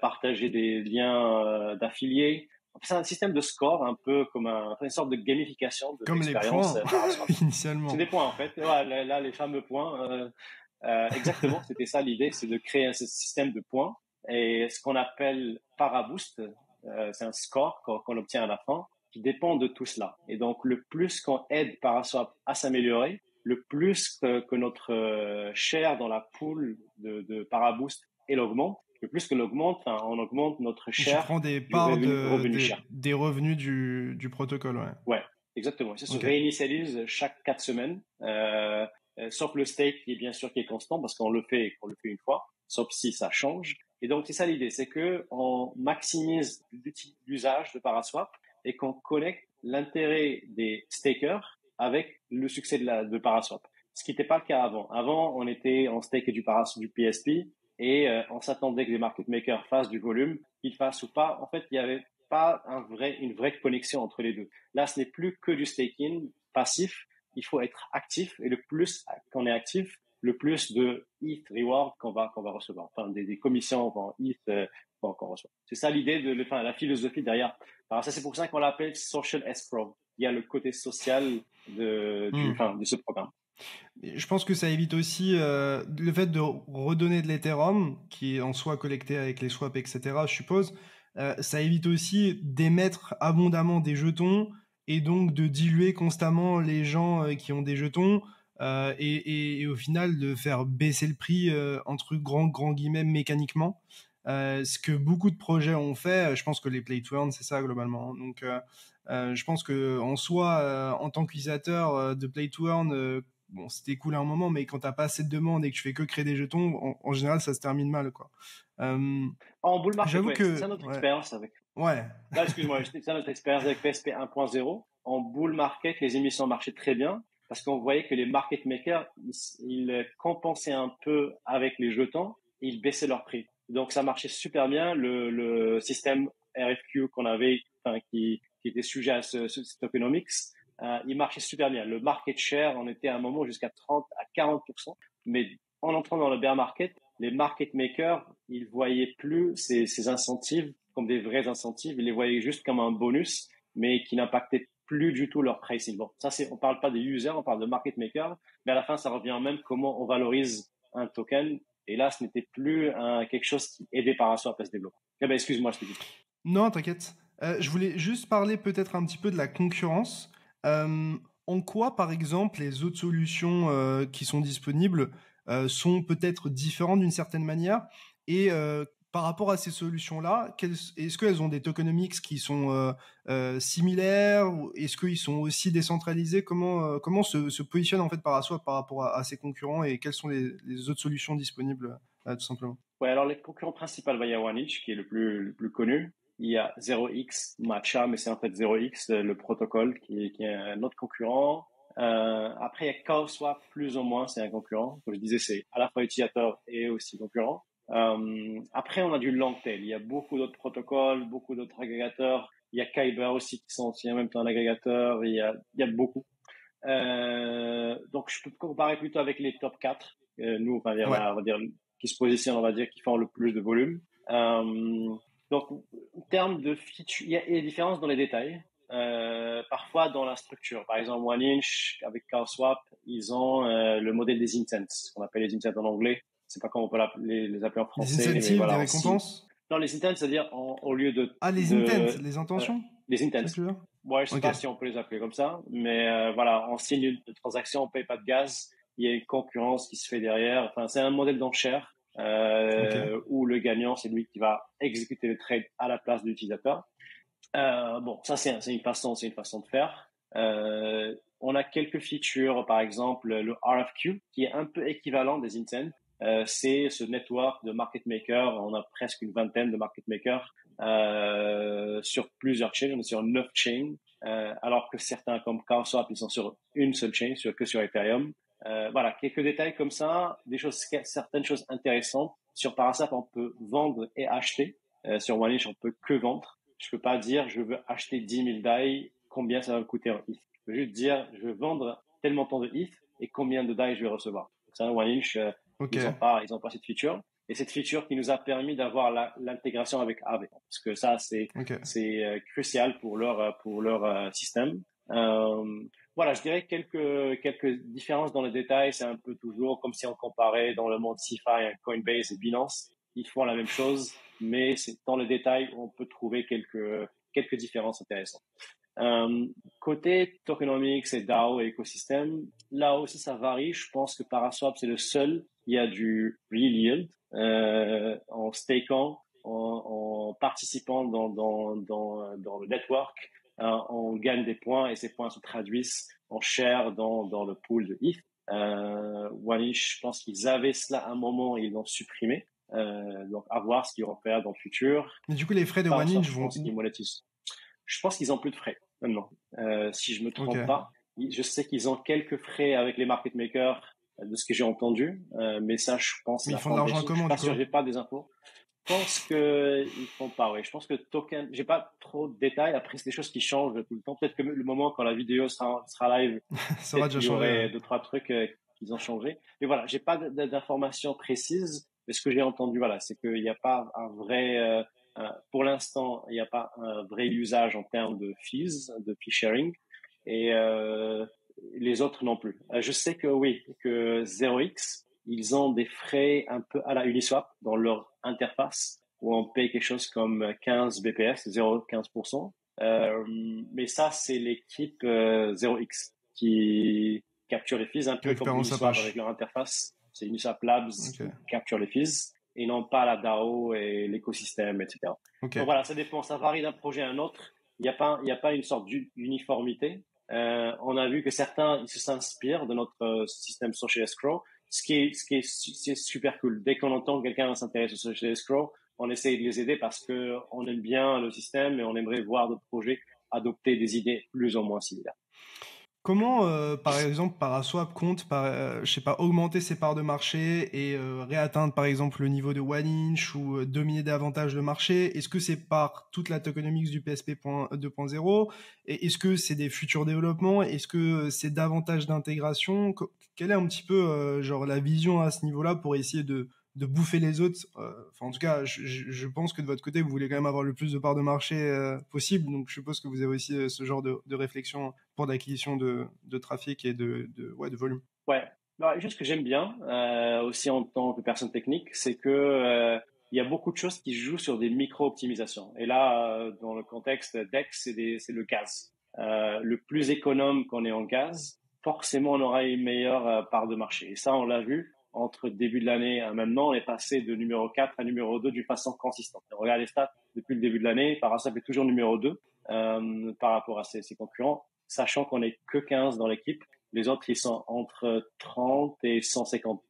partager des liens d'affiliés. C'est un système de score, un peu comme une sorte de gamification de l'expérience. Comme les points, initialement. C'est des points, en fait. Ouais, là, les fameux points. Exactement, c'était ça l'idée, c'est de créer un système de points. Et ce qu'on appelle Paraboost, c'est un score qu'on obtient à la fin, qui dépend de tout cela. Et donc, le plus qu'on aide Paraswap à s'améliorer, le plus que notre share dans la pool de Paraboost, elle augmente. Le plus que l'augmente, on augmente notre share. Tu prends des parts des revenus du protocole, ouais. Ouais, exactement. Ça se réinitialise chaque 4 semaines, sauf le stake qui est bien sûr qui est constant parce qu'on le fait une fois, sauf si ça change. Et donc c'est ça l'idée, c'est que on maximise l'usage de Paraswap et qu'on connecte l'intérêt des stakers avec le succès de Paraswap. Ce qui n'était pas le cas avant. Avant, on stakait du PSP et on s'attendait que les market makers fassent du volume, qu'ils fassent ou pas. En fait, il y avait pas une vraie connexion entre les deux. Là, ce n'est plus que du staking passif. Il faut être actif et le plus qu'on est actif, le plus de ETH reward qu'on va recevoir. Enfin, des commissions en ETH qu'on reçoit. C'est ça l'idée la philosophie derrière. Alors ça, c'est pour ça qu'on l'appelle social escrow. Il y a le côté social de ce programme. Je pense que ça évite aussi le fait de redonner de l'Ethereum, qui est en soi collecté avec les swaps, etc., je suppose. Ça évite aussi d'émettre abondamment des jetons et donc de diluer constamment les gens qui ont des jetons et au final de faire baisser le prix entre grands guillemets mécaniquement. Ce que beaucoup de projets ont fait, je pense que les play to earn, c'est ça globalement. Donc je pense que en soi, en tant qu'utilisateur de play to earn, bon, c'était cool à un moment, mais quand t'as pas assez de demandes et que tu fais que créer des jetons, en général, ça se termine mal, quoi. En bull market, c'est ça notre expérience avec. Ouais. Là, excuse-moi, c'est ça notre expérience avec PSP 1.0. En bull market, les émissions marchaient très bien parce qu'on voyait que les market makers, ils compensaient un peu avec les jetons et ils baissaient leur prix. Donc, ça marchait super bien. Le système RFQ qu'on avait, qui était sujet à ce tokenomics, il marchait super bien. Le market share, on était à un moment jusqu'à 30 à 40%. Mais en entrant dans le bear market, les market makers, ils voyaient plus ces incentives comme des vrais incentives. Ils les voyaient juste comme un bonus, mais qui n'impactait plus du tout leur pricing. Bon, ça on parle pas des users, on parle de market makers, mais à la fin, ça revient même comment on valorise un token. Et là, ce n'était plus quelque chose qui aidait Paraswap à se développer. Excuse-moi, je te dis. Non, t'inquiète. Je voulais juste parler peut-être un petit peu de la concurrence. En quoi, par exemple, les autres solutions qui sont disponibles sont peut-être différentes d'une certaine manière et par rapport à ces solutions-là, est-ce qu'elles ont des tokenomics qui sont similaires? Est-ce qu'ils sont aussi décentralisés? Comment se positionne en fait Paraswap par rapport à ses concurrents et quelles sont les autres solutions disponibles tout simplement? Ouais, alors les concurrents principaux, il y a OneInch qui est le plus connu. Il y a 0x Matcha, mais c'est en fait 0x le protocole qui est un autre concurrent. Après, il y a Chaoswap plus ou moins, c'est un concurrent. Comme je disais, c'est à la fois utilisateur et aussi concurrent. Après, on a du long tail. Il y a beaucoup d'autres protocoles, beaucoup d'autres agrégateurs. Il y a Kyber aussi qui sont aussi en même temps un agrégateur. Il y a beaucoup. Donc, je peux comparer plutôt avec les top 4. Nous, on va dire qui se positionnent, on va dire, qui font le plus de volume. Donc, en termes de feature, il y a des différences dans les détails. Parfois dans la structure. Par exemple, OneInch avec Chaoswap, ils ont le modèle des intents, ce qu'on appelle les intents en anglais. C'est pas comment on peut les appeler en français. Les incentives, les récompenses. Non, les intents, c'est-à-dire au lieu de les intents, les intentions. Les intents. Ouais, je sais pas si on peut les appeler comme ça, mais voilà, on signe une transaction, on paye pas de gaz. Il y a une concurrence qui se fait derrière. Enfin, c'est un modèle d'enchère où le gagnant, c'est lui qui va exécuter le trade à la place de l'utilisateur. Bon, ça c'est une façon de faire. On a quelques features, par exemple le RFQ, qui est un peu équivalent des Incent. C'est ce network de market makers. On a presque une vingtaine de market makers sur plusieurs chains. On est sur 9 chains, alors que certains comme CoinSwap, ils sont sur une seule chain, que sur Ethereum. Voilà, quelques détails comme ça, certaines choses intéressantes. Sur Paraswap, on peut vendre et acheter. Sur OneInch, on peut que vendre. Je peux pas dire je veux acheter 10 000 DAI, combien ça va me coûter en ETH. Je veux juste dire je veux vendre tel montant de ETH et combien de DAI je vais recevoir. Donc ça, OneInch, ils ont pas cette feature. Et cette feature qui nous a permis d'avoir l'intégration avec Aave. Parce que ça, c'est crucial pour leur système. Voilà, je dirais quelques différences dans les détails. C'est un peu toujours comme si on comparait dans le monde CeFi, Coinbase et Binance. Ils font la même chose, mais c'est dans les détails où on peut trouver quelques différences intéressantes. Côté tokenomics et DAO et écosystème, là aussi ça varie. Je pense que Paraswap c'est le seul. Il y a du real yield en stakant, en participant dans le network. On gagne des points et ces points se traduisent en share dans le pool de ETH. OneInch, je pense qu'ils avaient cela à un moment et ils l'ont supprimé. Donc à voir ce qu'ils vont faire dans le futur. Mais du coup, les frais de OneInch vont où? Je pense qu'ils ont plus de frais maintenant. Si je me trompe pas, je sais qu'ils ont quelques frais avec les market makers de ce que j'ai entendu, mais ça, je pense. Mais ils font de l'argent comment, du coup? J'ai pas des infos. Je pense que ils font pas. Oui, je pense que token. J'ai pas trop de détails. Après, c'est des choses qui changent tout le temps. Peut-être que le moment quand la vidéo sera live, ça va déjà changer. Il y aurait 2-3 trucs qu'ils ont changé. Mais voilà, j'ai pas d'informations précises. Mais ce que j'ai entendu, voilà, c'est qu'il n'y a pas un vrai. Pour l'instant, il n'y a pas un vrai usage en termes de fees, de fee sharing, et les autres non plus. Je sais que oui, que 0x, ils ont des frais un peu à la Uniswap dans leur interface, où on paye quelque chose comme 15 BPS, 0,15%. Mais ça, c'est l'équipe 0x qui capture les fees un peu comme Uniswap avec leur interface. C'est Uniswap Labs qui capture les fees, et non pas la DAO et l'écosystème, etc. Donc voilà, ça dépend, ça varie d'un projet à un autre. Il n'y a pas une sorte d'uniformité. On a vu que certains, ils s'inspirent de notre système Social Escrow, ce qui est super cool. Dès qu'on entend que quelqu'un s'intéresse au Social Escrow, on essaie de les aider parce que on aime bien le système et on aimerait voir d'autres projets adopter des idées plus ou moins similaires. Comment, par exemple, Paraswap compte, je sais pas, augmenter ses parts de marché et réatteindre, par exemple, le niveau de OneInch ou dominer davantage le marché? Est-ce que c'est par toute la tokenomics du PSP 2.0? Et est-ce que c'est des futurs développements? Est-ce que c'est davantage d'intégration? Quelle est un petit peu, genre, la vision à ce niveau-là pour essayer de bouffer les autres? Enfin, en tout cas, je pense que de votre côté, vous voulez quand même avoir le plus de parts de marché possible. Donc, je suppose que vous avez aussi ce genre de réflexion pour l'acquisition de trafic et de volume. Ouais. Alors, juste ce que j'aime bien aussi en tant que personne technique, c'est que il y a beaucoup de choses qui jouent sur des micro-optimisations. Et là, dans le contexte DEX, c'est le gaz. Le plus économe qu'on est en gaz, forcément, on aura une meilleure part de marché. Et ça, on l'a vu. Entre début de l'année à maintenant, on est passé de numéro 4 à numéro 2 d'une façon consistante. On regarde les stats depuis le début de l'année, Paraswap est toujours numéro 2 par rapport à ses concurrents, sachant qu'on est que 15 dans l'équipe. Les autres, ils sont entre 30 et 150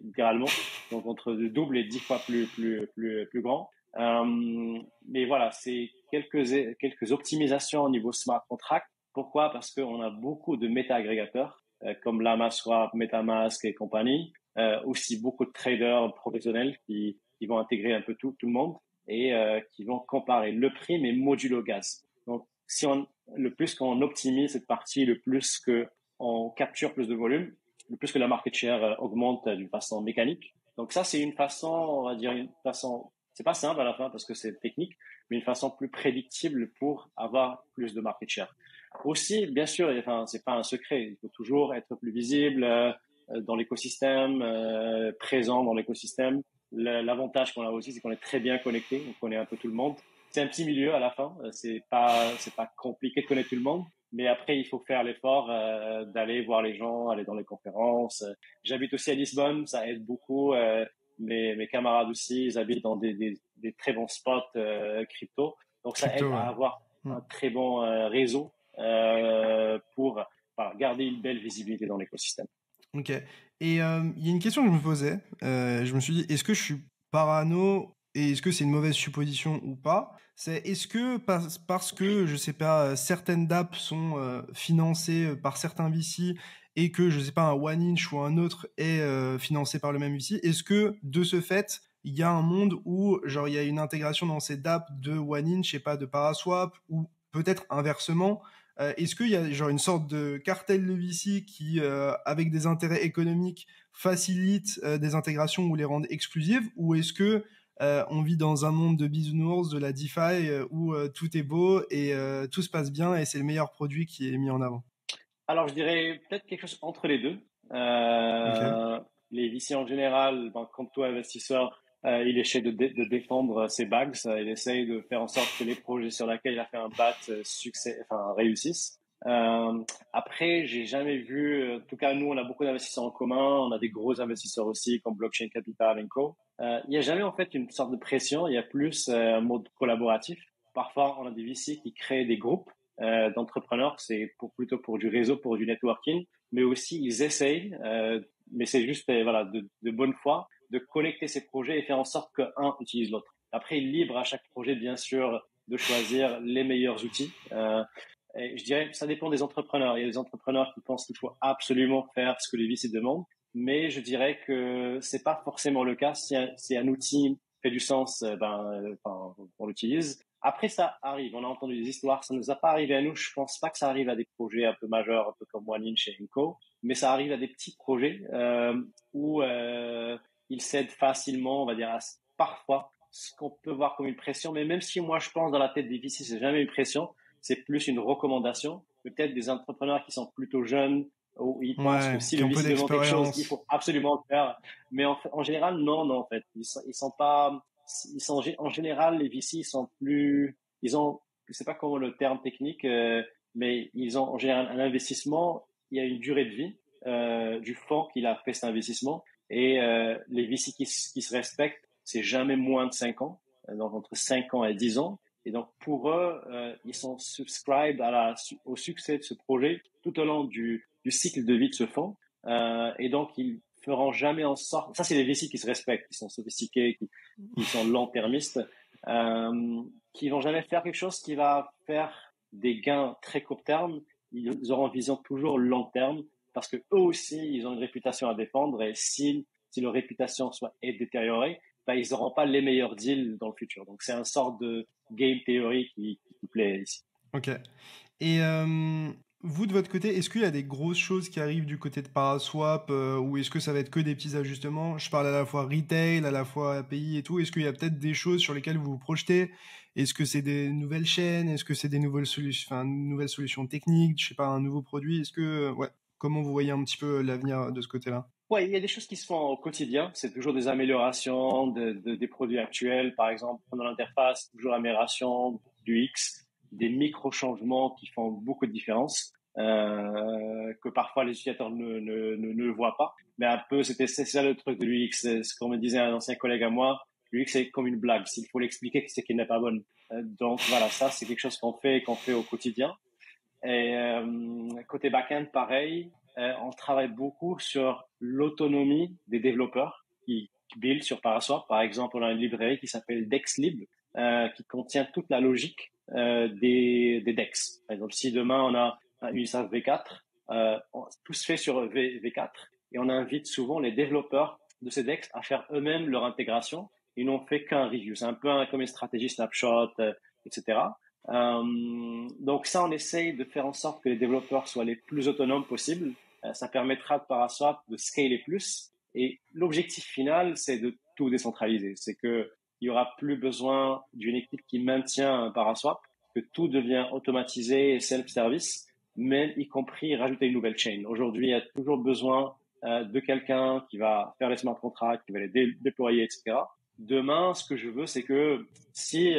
littéralement, donc entre le double et 10 fois plus grand. Mais voilà, c'est quelques optimisations au niveau smart contract. Pourquoi? Parce qu'on a beaucoup de méta-agrégateurs comme LlamaSwap, MetaMask et compagnie. Aussi beaucoup de traders professionnels qui vont intégrer un peu tout le monde et qui vont comparer le prix mais modulo gaz. Donc le plus qu'on optimise cette partie, le plus que on capture plus de volume, le plus que la market share augmente d'une façon mécanique. Donc ça c'est une façon, on va dire c'est pas simple à la fin parce que c'est technique, mais une façon plus prédictible pour avoir plus de market share. Aussi, bien sûr, enfin c'est pas un secret, il faut toujours être plus visible dans l'écosystème, présent dans l'écosystème. L'avantage qu'on a aussi, c'est qu'on est très bien connecté, on connaît un peu tout le monde. C'est un petit milieu à la fin, c'est pas compliqué de connaître tout le monde, mais après il faut faire l'effort d'aller voir les gens, aller dans les conférences. J'habite aussi à Lisbonne, ça aide beaucoup. Mes camarades aussi, ils habitent dans des très bons spots crypto, donc ça aide à avoir un très bon réseau pour garder une belle visibilité dans l'écosystème. Ok. Et il y a une question que je me posais. Je me suis dit, est-ce que je suis parano et est-ce que c'est une mauvaise supposition ou pas? C'est est-ce que parce que, je sais pas, certaines dApps sont financées par certains VC et que, je sais pas, un OneInch ou un autre est financé par le même VC, est-ce que, de ce fait, il y a un monde où, genre, il y a une intégration dans ces dApps de OneInch et pas de Paraswap, ou peut-être inversement? Est-ce qu'il y a genre une sorte de cartel de VC qui, avec des intérêts économiques, facilite des intégrations ou les rendent exclusives, ou est-ce que on vit dans un monde de bisounours, de la DeFi, où tout est beau et tout se passe bien et c'est le meilleur produit qui est mis en avant? Alors, je dirais peut-être quelque chose entre les deux. Ok. Les VC en général, comme tout investisseur, il essaie de défendre ses bags. Il essaye de faire en sorte que les projets sur lesquels il a fait un bat réussissent. Après, j'ai jamais vu, en tout cas, nous, on a beaucoup d'investisseurs en commun. On a des gros investisseurs aussi, comme Blockchain Capital et Co. Il n'y a jamais, en fait, une sorte de pression. Il y a plus un mode collaboratif. Parfois, on a des VC qui créent des groupes d'entrepreneurs, c'est plutôt pour du réseau, pour du networking, mais aussi ils essayent, mais c'est juste de bonne foi, de connecter ces projets et faire en sorte qu'un utilise l'autre. Après, il est libre à chaque projet, bien sûr, de choisir les meilleurs outils. Et je dirais que ça dépend des entrepreneurs. Il y a des entrepreneurs qui pensent qu'il faut absolument faire ce que les VC demandent, mais je dirais que c'est pas forcément le cas. Si un outil fait du sens, on l'utilise. Après, ça arrive. On a entendu des histoires. Ça ne nous a pas arrivé à nous. Je pense pas que ça arrive à des projets un peu majeurs, un peu comme OneInch et Inco, mais ça arrive à des petits projets où ils cèdent facilement, on va dire, parfois ce qu'on peut voir comme une pression. Mais même si moi, je pense dans la tête des VC, c'est jamais une pression, c'est plus une recommandation. Peut-être des entrepreneurs qui sont plutôt jeunes, où ils pensent que Ouais, si qui le ont peu VC demande quelque chose, il d'expérience. faut absolument le faire. Mais en général, non, en fait. Ils sont pas en général, les VC sont plus, ils ont, je sais pas comment le terme technique, mais ils ont en général un investissement, il y a une durée de vie du fonds qu'il a fait cet investissement, et les VC qui se respectent, c'est jamais moins de 5 ans, donc entre 5 ans et 10 ans. Et donc pour eux, ils sont subscribed au succès de ce projet tout au long du cycle de vie de ce fonds, et donc ils feront jamais en sorte. Ça, c'est les VC qui se respectent, qui sont sophistiqués, qui sont long-termistes, qui vont jamais faire quelque chose qui va faire des gains très court terme. Ils auront une vision toujours long terme parce que eux aussi, ils ont une réputation à défendre, et si leur réputation est détériorée, ben, ils n'auront pas les meilleurs deals dans le futur. Donc, c'est un sort de game theory qui plaît ici. Ok. Et vous, de votre côté, est-ce qu'il y a des grosses choses qui arrivent du côté de Paraswap, ou est-ce que ça va être que des petits ajustements? Je parle à la fois retail, à la fois API et tout. Est-ce qu'il y a peut-être des choses sur lesquelles vous vous projetez? Est-ce que c'est des nouvelles chaînes? Est-ce que c'est des nouvelles solutions techniques? Je sais pas, un nouveau produit? Ouais, comment vous voyez un petit peu l'avenir de ce côté-là? Ouais, il y a des choses qui se font au quotidien. C'est toujours des améliorations des produits actuels. Par exemple, pendant l'interface, toujours amélioration du X, des micro-changements qui font beaucoup de différence, que parfois les utilisateurs ne voient pas. Mais un peu, c'est ça le truc de l'UX. C'est ce qu'on me disait un ancien collègue à moi. L'UX, c'est comme une blague. S'il faut l'expliquer, c'est qu'elle n'est pas bonne. Donc voilà, ça, c'est quelque chose qu'on fait au quotidien. Et côté back-end, pareil, on travaille beaucoup sur l'autonomie des développeurs qui build sur Paraswap. Par exemple, on a une librairie qui s'appelle DexLib, qui contient toute la logique des DEX. Par exemple, si demain on a un Uniswap V4, tout se fait sur V4, et on invite souvent les développeurs de ces DEX à faire eux-mêmes leur intégration. Ils n'ont fait qu'un review. C'est un peu comme une stratégie snapshot, etc. Donc ça, on essaye de faire en sorte que les développeurs soient les plus autonomes possibles. Ça permettra de Paraswap de scaler plus. Et l'objectif final, c'est de tout décentraliser. C'est que il y aura plus besoin d'une équipe qui maintient un Paraswap, que tout devient automatisé et self-service, même y compris rajouter une nouvelle chain. Aujourd'hui, il y a toujours besoin de quelqu'un qui va faire les smart contracts, qui va les déployer, etc. Demain, ce que je veux, c'est que si,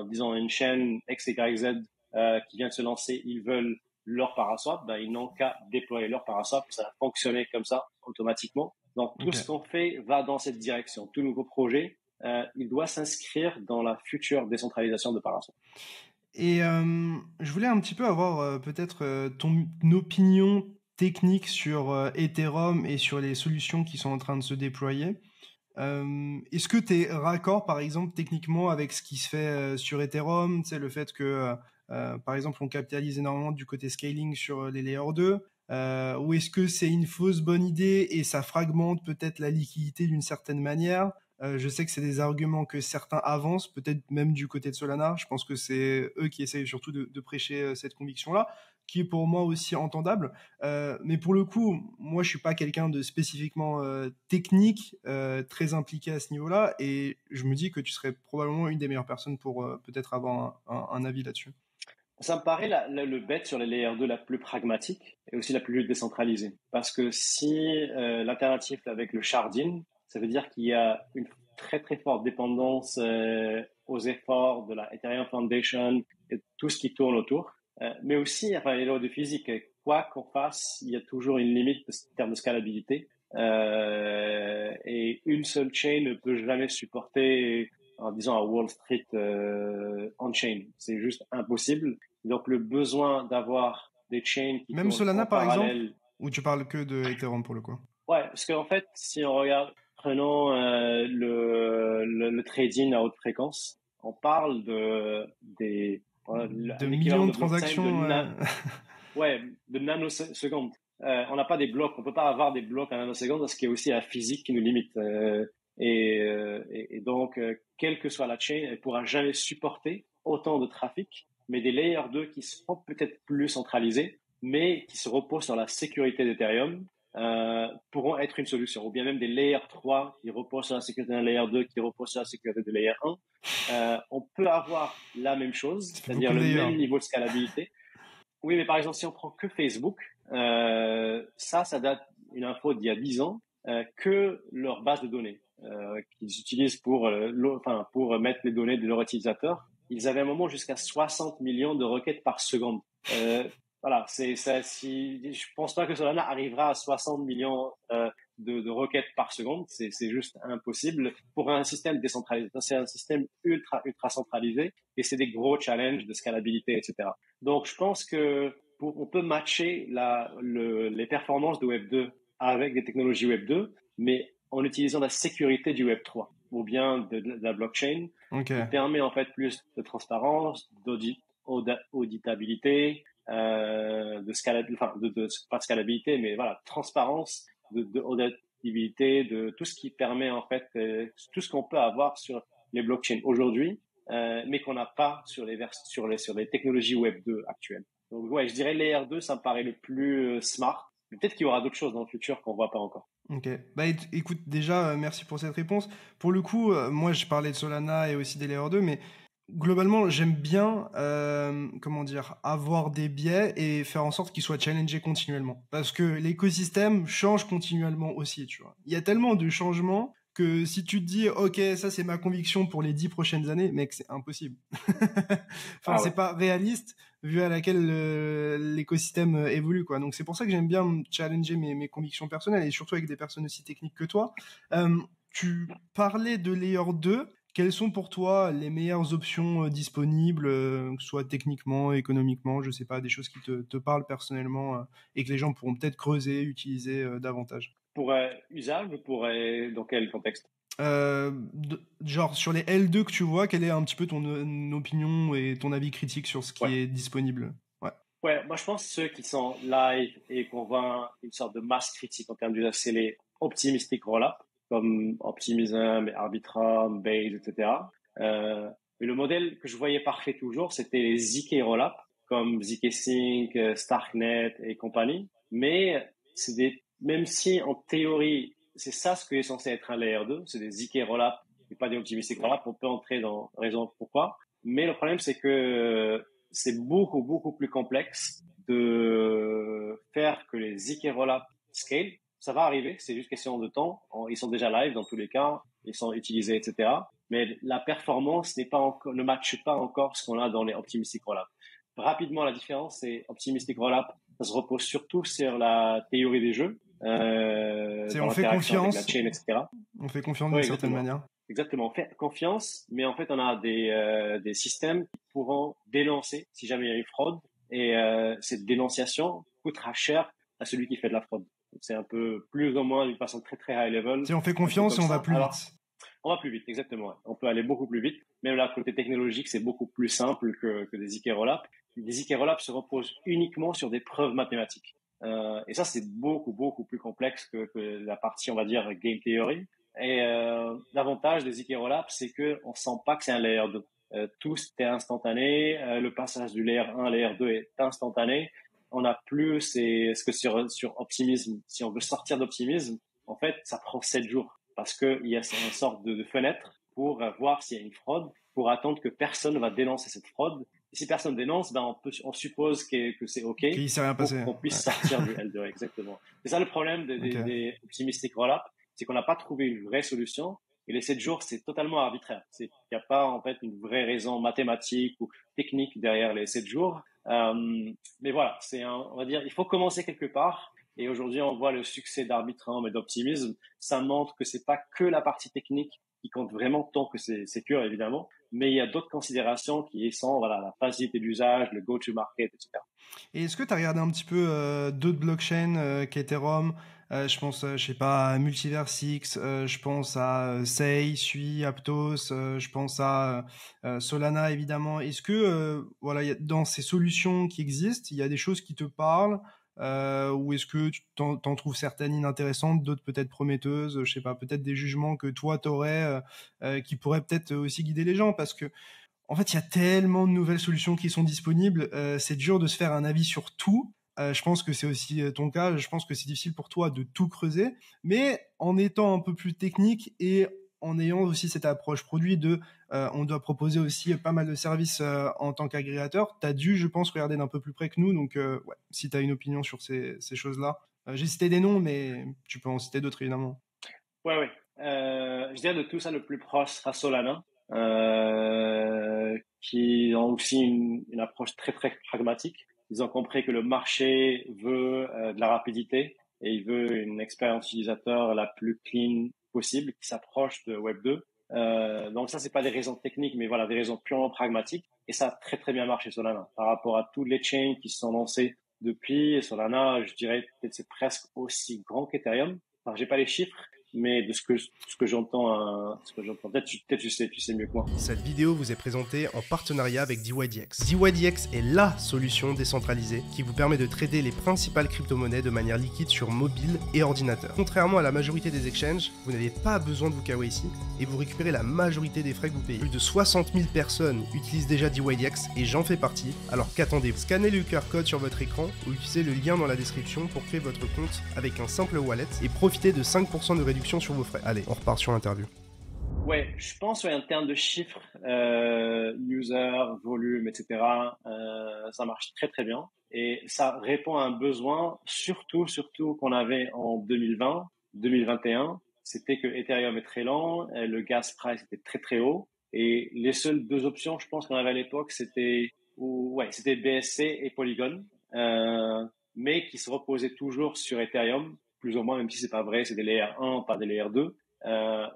disons, une chaîne X, Y, Z qui vient de se lancer, ils veulent leur Paraswap, ben, ils n'ont qu'à déployer leur Paraswap, ça va fonctionner comme ça, automatiquement. Donc, tout ce qu'on fait va dans cette direction. Tout nouveau projet, il doit s'inscrire dans la future décentralisation de Paraswap. Et je voulais un petit peu avoir peut-être ton opinion technique sur Ethereum et sur les solutions qui sont en train de se déployer. Est-ce que tu es raccord, par exemple, techniquement avec ce qui se fait sur Ethereum, tu sais, le fait que, par exemple, on capitalise énormément du côté scaling sur les layers 2, ou est-ce que c'est une fausse bonne idée et ça fragmente peut-être la liquidité d'une certaine manière? Je sais que c'est des arguments que certains avancent, peut-être même du côté de Solana. Je pense que c'est eux qui essayent surtout de prêcher cette conviction-là, qui est pour moi aussi entendable. Mais pour le coup, moi, je suis pas quelqu'un de spécifiquement technique, très impliqué à ce niveau-là, et je me dis que tu serais probablement une des meilleures personnes pour peut-être avoir un avis là-dessus. Ça me paraît le bet sur les layers 2 la plus pragmatique et aussi la plus décentralisée. Parce que si l'alternative avec le sharding, ça veut dire qu'il y a une très très forte dépendance aux efforts de la Ethereum Foundation et tout ce qui tourne autour. Mais aussi, enfin, les lois de physique, quoi qu'on fasse, il y a toujours une limite en termes de scalabilité. Et une seule chain ne peut jamais supporter, en disant à Wall Street on-chain. C'est juste impossible. Donc, le besoin d'avoir des chains qui Même tournent Solana, en par exemple, parallèle. ou tu parles que de Ethereum pour le coup? Ouais, parce qu'en fait, si on regarde, prenons le trading à haute fréquence, on parle De un équivalent millions de de blockchain transactions. ouais, de nanosecondes. On n'a pas des blocs, on peut pas avoir des blocs à nanosecondes parce qu'il y a aussi la physique qui nous limite. Et donc, quelle que soit la chain, elle pourra jamais supporter autant de trafic, mais des layers 2 qui seront peut-être plus centralisés, mais qui se reposent sur la sécurité d'Ethereum, pourront être une solution. Ou bien même des layers 3 qui reposent sur la sécurité d'un layer 2 qui reposent sur la sécurité de layer 1. On peut avoir la même chose, Ça fait beaucoup c'est-à-dire de le layers. même niveau de scalabilité. Oui, mais par exemple, si on prend que Facebook, ça date une info d'il y a 10 ans, que leur base de données qu'ils utilisent pour mettre les données de leurs utilisateurs, ils avaient à un moment jusqu'à 60 millions de requêtes par seconde. Voilà, c'est ça. Si je pense pas que Solana arrivera à 60 millions de requêtes par seconde, c'est juste impossible pour un système décentralisé. C'est un système ultra centralisé et c'est des gros challenges de scalabilité, etc. Donc, je pense que on peut matcher les performances de Web 2 avec des technologies Web 2, mais en utilisant la sécurité du Web 3 ou bien de la blockchain, Ok. qui permet en fait plus de transparence, d'auditabilité, de scalabilité, enfin pas de scalabilité, mais voilà, transparence, d'auditabilité, de tout ce qui permet en fait tout ce qu'on peut avoir sur les blockchains aujourd'hui, mais qu'on n'a pas sur les technologies Web 2 actuelles. Donc ouais, je dirais Layer 2, ça me paraît le plus smart. Mais peut-être qu'il y aura d'autres choses dans le futur qu'on voit pas encore. Ok. Bah écoute, déjà, merci pour cette réponse. Pour le coup, moi, je parlais de Solana et aussi des Layer 2, mais globalement, j'aime bien, comment dire, avoir des biais et faire en sorte qu'ils soient challengés continuellement. Parce que l'écosystème change continuellement aussi, tu vois. Il y a tellement de changements que si tu te dis, ok, ça c'est ma conviction pour les 10 prochaines années, mec, c'est impossible. Enfin, Ah ouais. c'est pas réaliste vu à laquelle l'écosystème évolue, quoi. Donc c'est pour ça que j'aime bien me challenger mes convictions personnelles et surtout avec des personnes aussi techniques que toi. Tu parlais de Layer 2. Quelles sont pour toi les meilleures options disponibles, que ce soit techniquement, économiquement, je sais pas, des choses qui te parlent personnellement et que les gens pourront peut-être creuser, utiliser davantage? Pour usage ou dans quel contexte? Genre sur les L2 que tu vois, quelle est un petit peu ton opinion et ton avis critique sur ce qui Ouais. est disponible? Ouais. Ouais, moi je pense que ceux qui sont live et qu'on voit une sorte de masse critique en termes d'usage, c'est les optimistic rollup, comme Optimism, Arbitrum, Base, etc. Mais le modèle que je voyais parfait toujours, c'était les ZK rollup, comme ZK Sync, Starknet et compagnie. Mais même si en théorie, c'est ça ce qui est censé être un layer 2, c'est des ZK rollup et pas des optimistic rollup, on peut entrer dans la raison pourquoi. Mais le problème, c'est que c'est beaucoup plus complexe de faire que les ZK rollup scale. Ça va arriver, c'est juste question de temps. Ils sont déjà live dans tous les cas, ils sont utilisés, etc. Mais la performance ne matche pas encore ce qu'on a dans les optimistic rollup. Rapidement, la différence, c'est optimistic rollup, ça se repose surtout sur la théorie des jeux, C'est dans on fait l'interaction avec la confiance, chain, etc. on fait confiance Oui, d'une certaine exactement. manière. exactement. On fait confiance, mais en fait, on a des systèmes qui pourront dénoncer si jamais il y a une fraude. Et cette dénonciation coûtera cher à celui qui fait de la fraude. C'est un peu plus ou moins d'une façon très très high level. Si on fait confiance et on va plus vite. On va plus vite, exactement. On peut aller beaucoup plus vite. Même là, côté technologique, c'est beaucoup plus simple que des ZK Rollup. Les ZK Rollup se reposent uniquement sur des preuves mathématiques. Et ça, c'est beaucoup plus complexe que la partie, on va dire, game theory. Et l'avantage des ZK Rollup, c'est que on sent pas que c'est un layer 2. Tout est instantané. Le passage du layer 1 à layer 2 est instantané. On n'a plus ce que sur Optimism. Si on veut sortir d'Optimism, en fait, ça prend 7 jours parce qu'il y a une sorte de fenêtre pour voir s'il y a une fraude, pour attendre que personne va dénoncer cette fraude. Et si personne dénonce, ben on suppose que c'est OK qu'il s'est rien passé. Pour qu'on puisse sortir du L2. Exactement. C'est ça le problème des Optimistic Rollup, c'est qu'on n'a pas trouvé une vraie solution. Et les 7 jours, c'est totalement arbitraire. Il n'y a pas en fait une vraie raison mathématique ou technique derrière les 7 jours. Mais voilà, on va dire, il faut commencer quelque part. Et aujourd'hui, on voit le succès d'Arbitrum et d'Optimism. Ça montre que c'est pas que la partie technique qui compte vraiment tant que c'est secure, évidemment. Mais il y a d'autres considérations qui sont, voilà, la facilité d'usage, le go-to-market, etc. Et est-ce que tu as regardé un petit peu d'autres blockchains qu'Ethereum? Je pense, je sais pas, à Multiversix, je pense à Sei, Sui, Aptos, je pense à Solana, évidemment. Est-ce que, voilà, dans ces solutions qui existent, il y a des choses qui te parlent? Ou est-ce que tu t'en trouves certaines inintéressantes, d'autres peut-être prometteuses, je sais pas, peut-être des jugements que toi t'aurais qui pourraient peut-être aussi guider les gens, parce que en fait il y a tellement de nouvelles solutions qui sont disponibles, c'est dur de se faire un avis sur tout. Je pense que c'est aussi ton cas, je pense que c'est difficile pour toi de tout creuser, mais en étant un peu plus technique et en ayant aussi cette approche produit on doit proposer aussi pas mal de services en tant qu'agrégateur. Tu as dû, je pense, regarder d'un peu plus près que nous. Donc, ouais, si tu as une opinion sur ces choses-là. J'ai cité des noms, mais tu peux en citer d'autres, évidemment. Ouais. Je dirais de tout ça, le plus proche sera Solana, qui ont aussi une approche très, très pragmatique. Ils ont compris que le marché veut de la rapidité et il veut une expérience utilisateur la plus clean possible qui s'approche de Web 2. Donc ça, c'est pas des raisons techniques, mais voilà, des raisons purement pragmatiques. Et ça a très très bien marché Solana par rapport à tous les chains qui se sont lancés depuis. Solana, je dirais peut-être c'est presque aussi grand qu'Ethereum. Alors j'ai pas les chiffres, mais de ce que j'entends, peut-être tu sais mieux que moi. Cette vidéo vous est présentée en partenariat avec DYDX. DYDX est la solution décentralisée qui vous permet de trader les principales crypto-monnaies de manière liquide sur mobile et ordinateur. Contrairement à la majorité des exchanges, vous n'avez pas besoin de vous KYC et vous récupérez la majorité des frais que vous payez. Plus de 60 000 personnes utilisent déjà DYDX et j'en fais partie, alors qu'attendez-vous? Scannez le QR code sur votre écran ou utilisez le lien dans la description pour créer votre compte avec un simple wallet et profitez de 5% de réduction sur vos frais. Allez, on repart sur l'interview. Ouais, je pense en termes de chiffres, user, volume, etc., ça marche très très bien et ça répond à un besoin surtout qu'on avait en 2020, 2021. C'était que Ethereum est très lent, le gas price était très très haut et les seules deux options, je pense qu'on avait à l'époque, c'était BSC et Polygon, mais qui se reposaient toujours sur Ethereum, plus ou moins, même si c'est pas vrai, c'est des layer 1, pas des layer 2.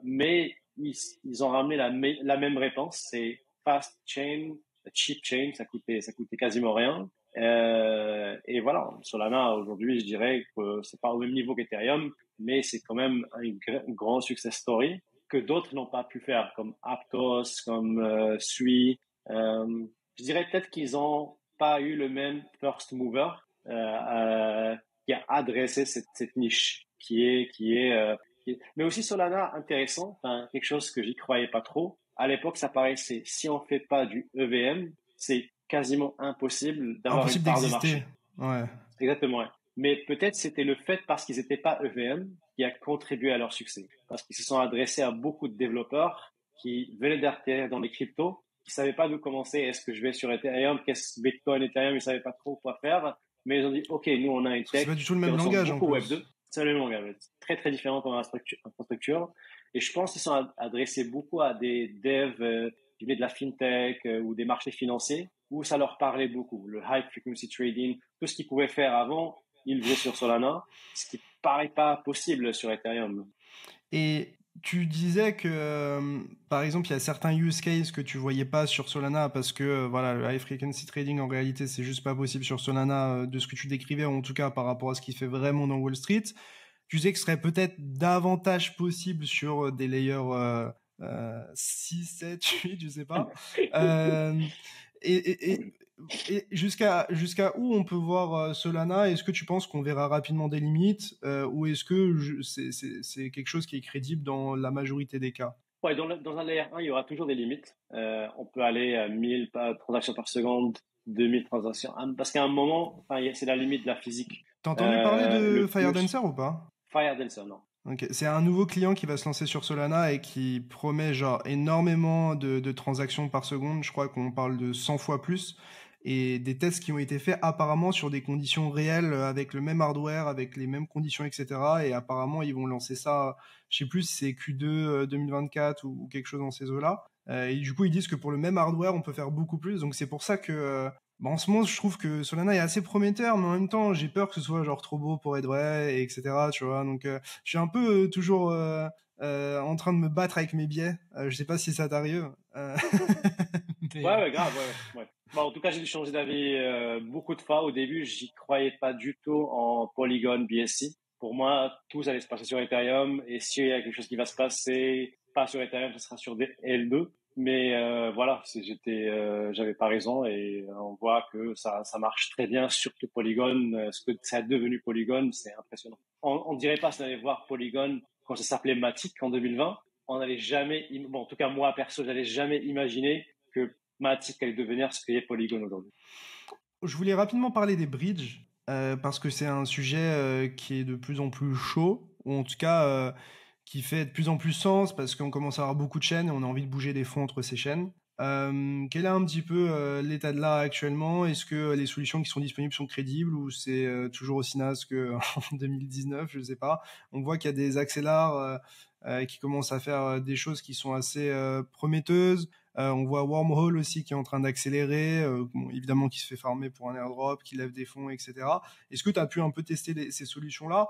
Mais ils ont ramené la même réponse, c'est fast chain, cheap chain, ça coûtait quasiment rien. Et voilà, Solana aujourd'hui, je dirais que c'est pas au même niveau qu'Ethereum, mais c'est quand même un grand success story que d'autres n'ont pas pu faire, comme Aptos, comme Sui. Je dirais peut-être qu'ils ont pas eu le même first mover qui a adressé cette niche mais aussi Solana, intéressant, quelque chose que j'y croyais pas trop. À l'époque, ça paraissait, si on fait pas du EVM, c'est quasiment impossible d'avoir une part de marché. Ouais. Exactement. Ouais. Mais peut-être c'était le fait parce qu'ils n'étaient pas EVM qui a contribué à leur succès. Parce qu'ils se sont adressés à beaucoup de développeurs qui venaient d'atterrir dans les cryptos, qui savaient pas d'où commencer. Est-ce que je vais sur Ethereum? Qu'est-ce Bitcoin, Ethereum? Ils savaient pas trop quoi faire. Mais ils ont dit, OK, nous, on a une tech. C'est pas du tout le même langage, en plus. Web2. C'est le même langage. Très, très différent dans la infrastructure. Et je pense qu'ils sont adressés beaucoup à des devs qui venaient de la fintech ou des marchés financiers où ça leur parlait beaucoup. Le high frequency trading, tout ce qu'ils pouvaient faire avant, ils le faisaient sur Solana, ce qui paraît pas possible sur Ethereum. Et Tu disais que, par exemple, il y a certains use cases que tu voyais pas sur Solana parce que, voilà, le high frequency trading, en réalité, c'est juste pas possible sur Solana de ce que tu décrivais, en tout cas par rapport à ce qui fait vraiment dans Wall Street. Tu disais que ce serait peut-être davantage possible sur des layers 6, 7, 8, je sais pas. Euh, et, et, et, et jusqu'à où on peut voir Solana? Est-ce que tu penses qu'on verra rapidement des limites ou est-ce que c'est quelque chose qui est crédible dans la majorité des cas? Ouais, dans un layer 1, il y aura toujours des limites. On peut aller à 1000 transactions par seconde, 2000 transactions. Parce qu'à un moment, enfin, c'est la limite de la physique. T'as entendu parler de Le FireDancer plus ou pas? Fire Dancer, non. Ok. C'est un nouveau client qui va se lancer sur Solana et qui promet genre énormément de transactions par seconde. Je crois qu'on parle de 100 fois plus. Et des tests qui ont été faits apparemment sur des conditions réelles avec le même hardware, avec les mêmes conditions, etc. Et apparemment, ils vont lancer ça, je sais plus si c'est Q2 2024 ou quelque chose dans ces eaux-là. Et du coup, ils disent que pour le même hardware, on peut faire beaucoup plus. Donc c'est pour ça que bah, en ce moment, je trouve que Solana est assez prometteur, mais en même temps, j'ai peur que ce soit genre trop beau pour être vrai, et etc. Tu vois, donc je suis un peu toujours en train de me battre avec mes biais. Je sais pas si ça t'arrive. Mais, Ouais, ouais, grave, ouais, ouais. Bon, en tout cas, j'ai dû changer d'avis beaucoup de fois. Au début, j'y croyais pas du tout en Polygon BSC. Pour moi, tout allait se passer sur Ethereum. Et s'il y a quelque chose qui va se passer, pas sur Ethereum, ce sera sur des L2. Mais voilà, j'avais pas raison et on voit que ça marche très bien, surtout Polygon. Ce que ça a devenu Polygon, c'est impressionnant. On dirait pas si on allait voir Polygon quand ça s'appelait Matic en 2020. On n'allait jamais, bon, en tout cas moi perso, j'allais jamais imaginer que Matic allait devenir ce qu'est Polygon aujourd'hui. je voulais rapidement parler des bridges parce que c'est un sujet qui est de plus en plus chaud, ou en tout cas qui fait de plus en plus sens parce qu'on commence à avoir beaucoup de chaînes et on a envie de bouger des fonds entre ces chaînes. Quel est un petit peu l'état de l'art actuellement? Est-ce que les solutions qui sont disponibles sont crédibles ou c'est toujours aussi naze qu'en 2019? Je sais pas. On voit qu'il y a des accélères qui commencent à faire des choses qui sont assez prometteuses. On voit Wormhole aussi qui est en train d'accélérer, bon, évidemment qui se fait farmer pour un airdrop, qui lève des fonds, etc. Est-ce que tu as pu un peu tester ces solutions-là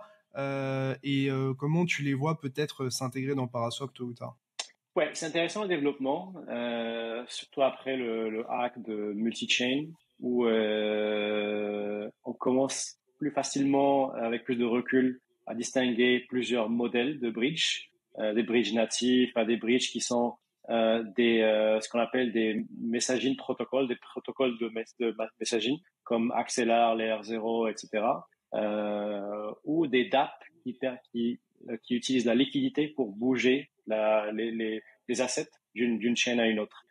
et comment tu les vois peut-être s'intégrer dans Paraswap tôt ou tard? Ouais, c'est intéressant le développement, surtout après le hack de multi-chain, où on commence plus facilement, avec plus de recul, à distinguer plusieurs modèles de bridge, des bridges natifs, des bridges qui sont ce qu'on appelle des messaging protocoles, des protocoles de messaging, comme Axelar, Layer 0, etc. Ou des DApp qui utilisent la liquidité pour bouger les assets d'une chaîne à une autre.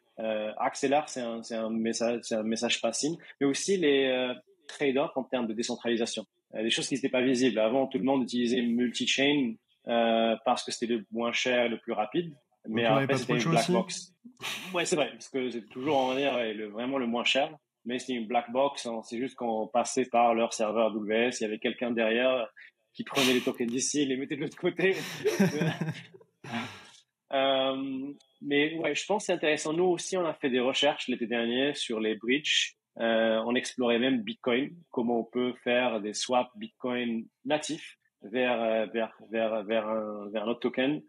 Axelar, c'est un message passing, mais aussi les trade-offs en termes de décentralisation. Des choses qui n'étaient pas visibles. Avant, tout le monde utilisait multi-chain parce que c'était le moins cher, le plus rapide. Mais Donc on n'avait après, pas trop c'était le une choix black aussi. box. Ouais, c'est vrai, parce que c'est toujours, on va dire, vraiment le moins cher. Mais c'était une black box. C'est juste qu'on passait par leur serveur AWS. Il y avait quelqu'un derrière qui prenait les tokens d'ici et les mettait de l'autre côté. Euh, mais ouais, je pense que c'est intéressant. Nous aussi, on a fait des recherches l'été dernier sur les bridges. On explorait même Bitcoin, comment on peut faire des swaps Bitcoin natifs vers un autre token.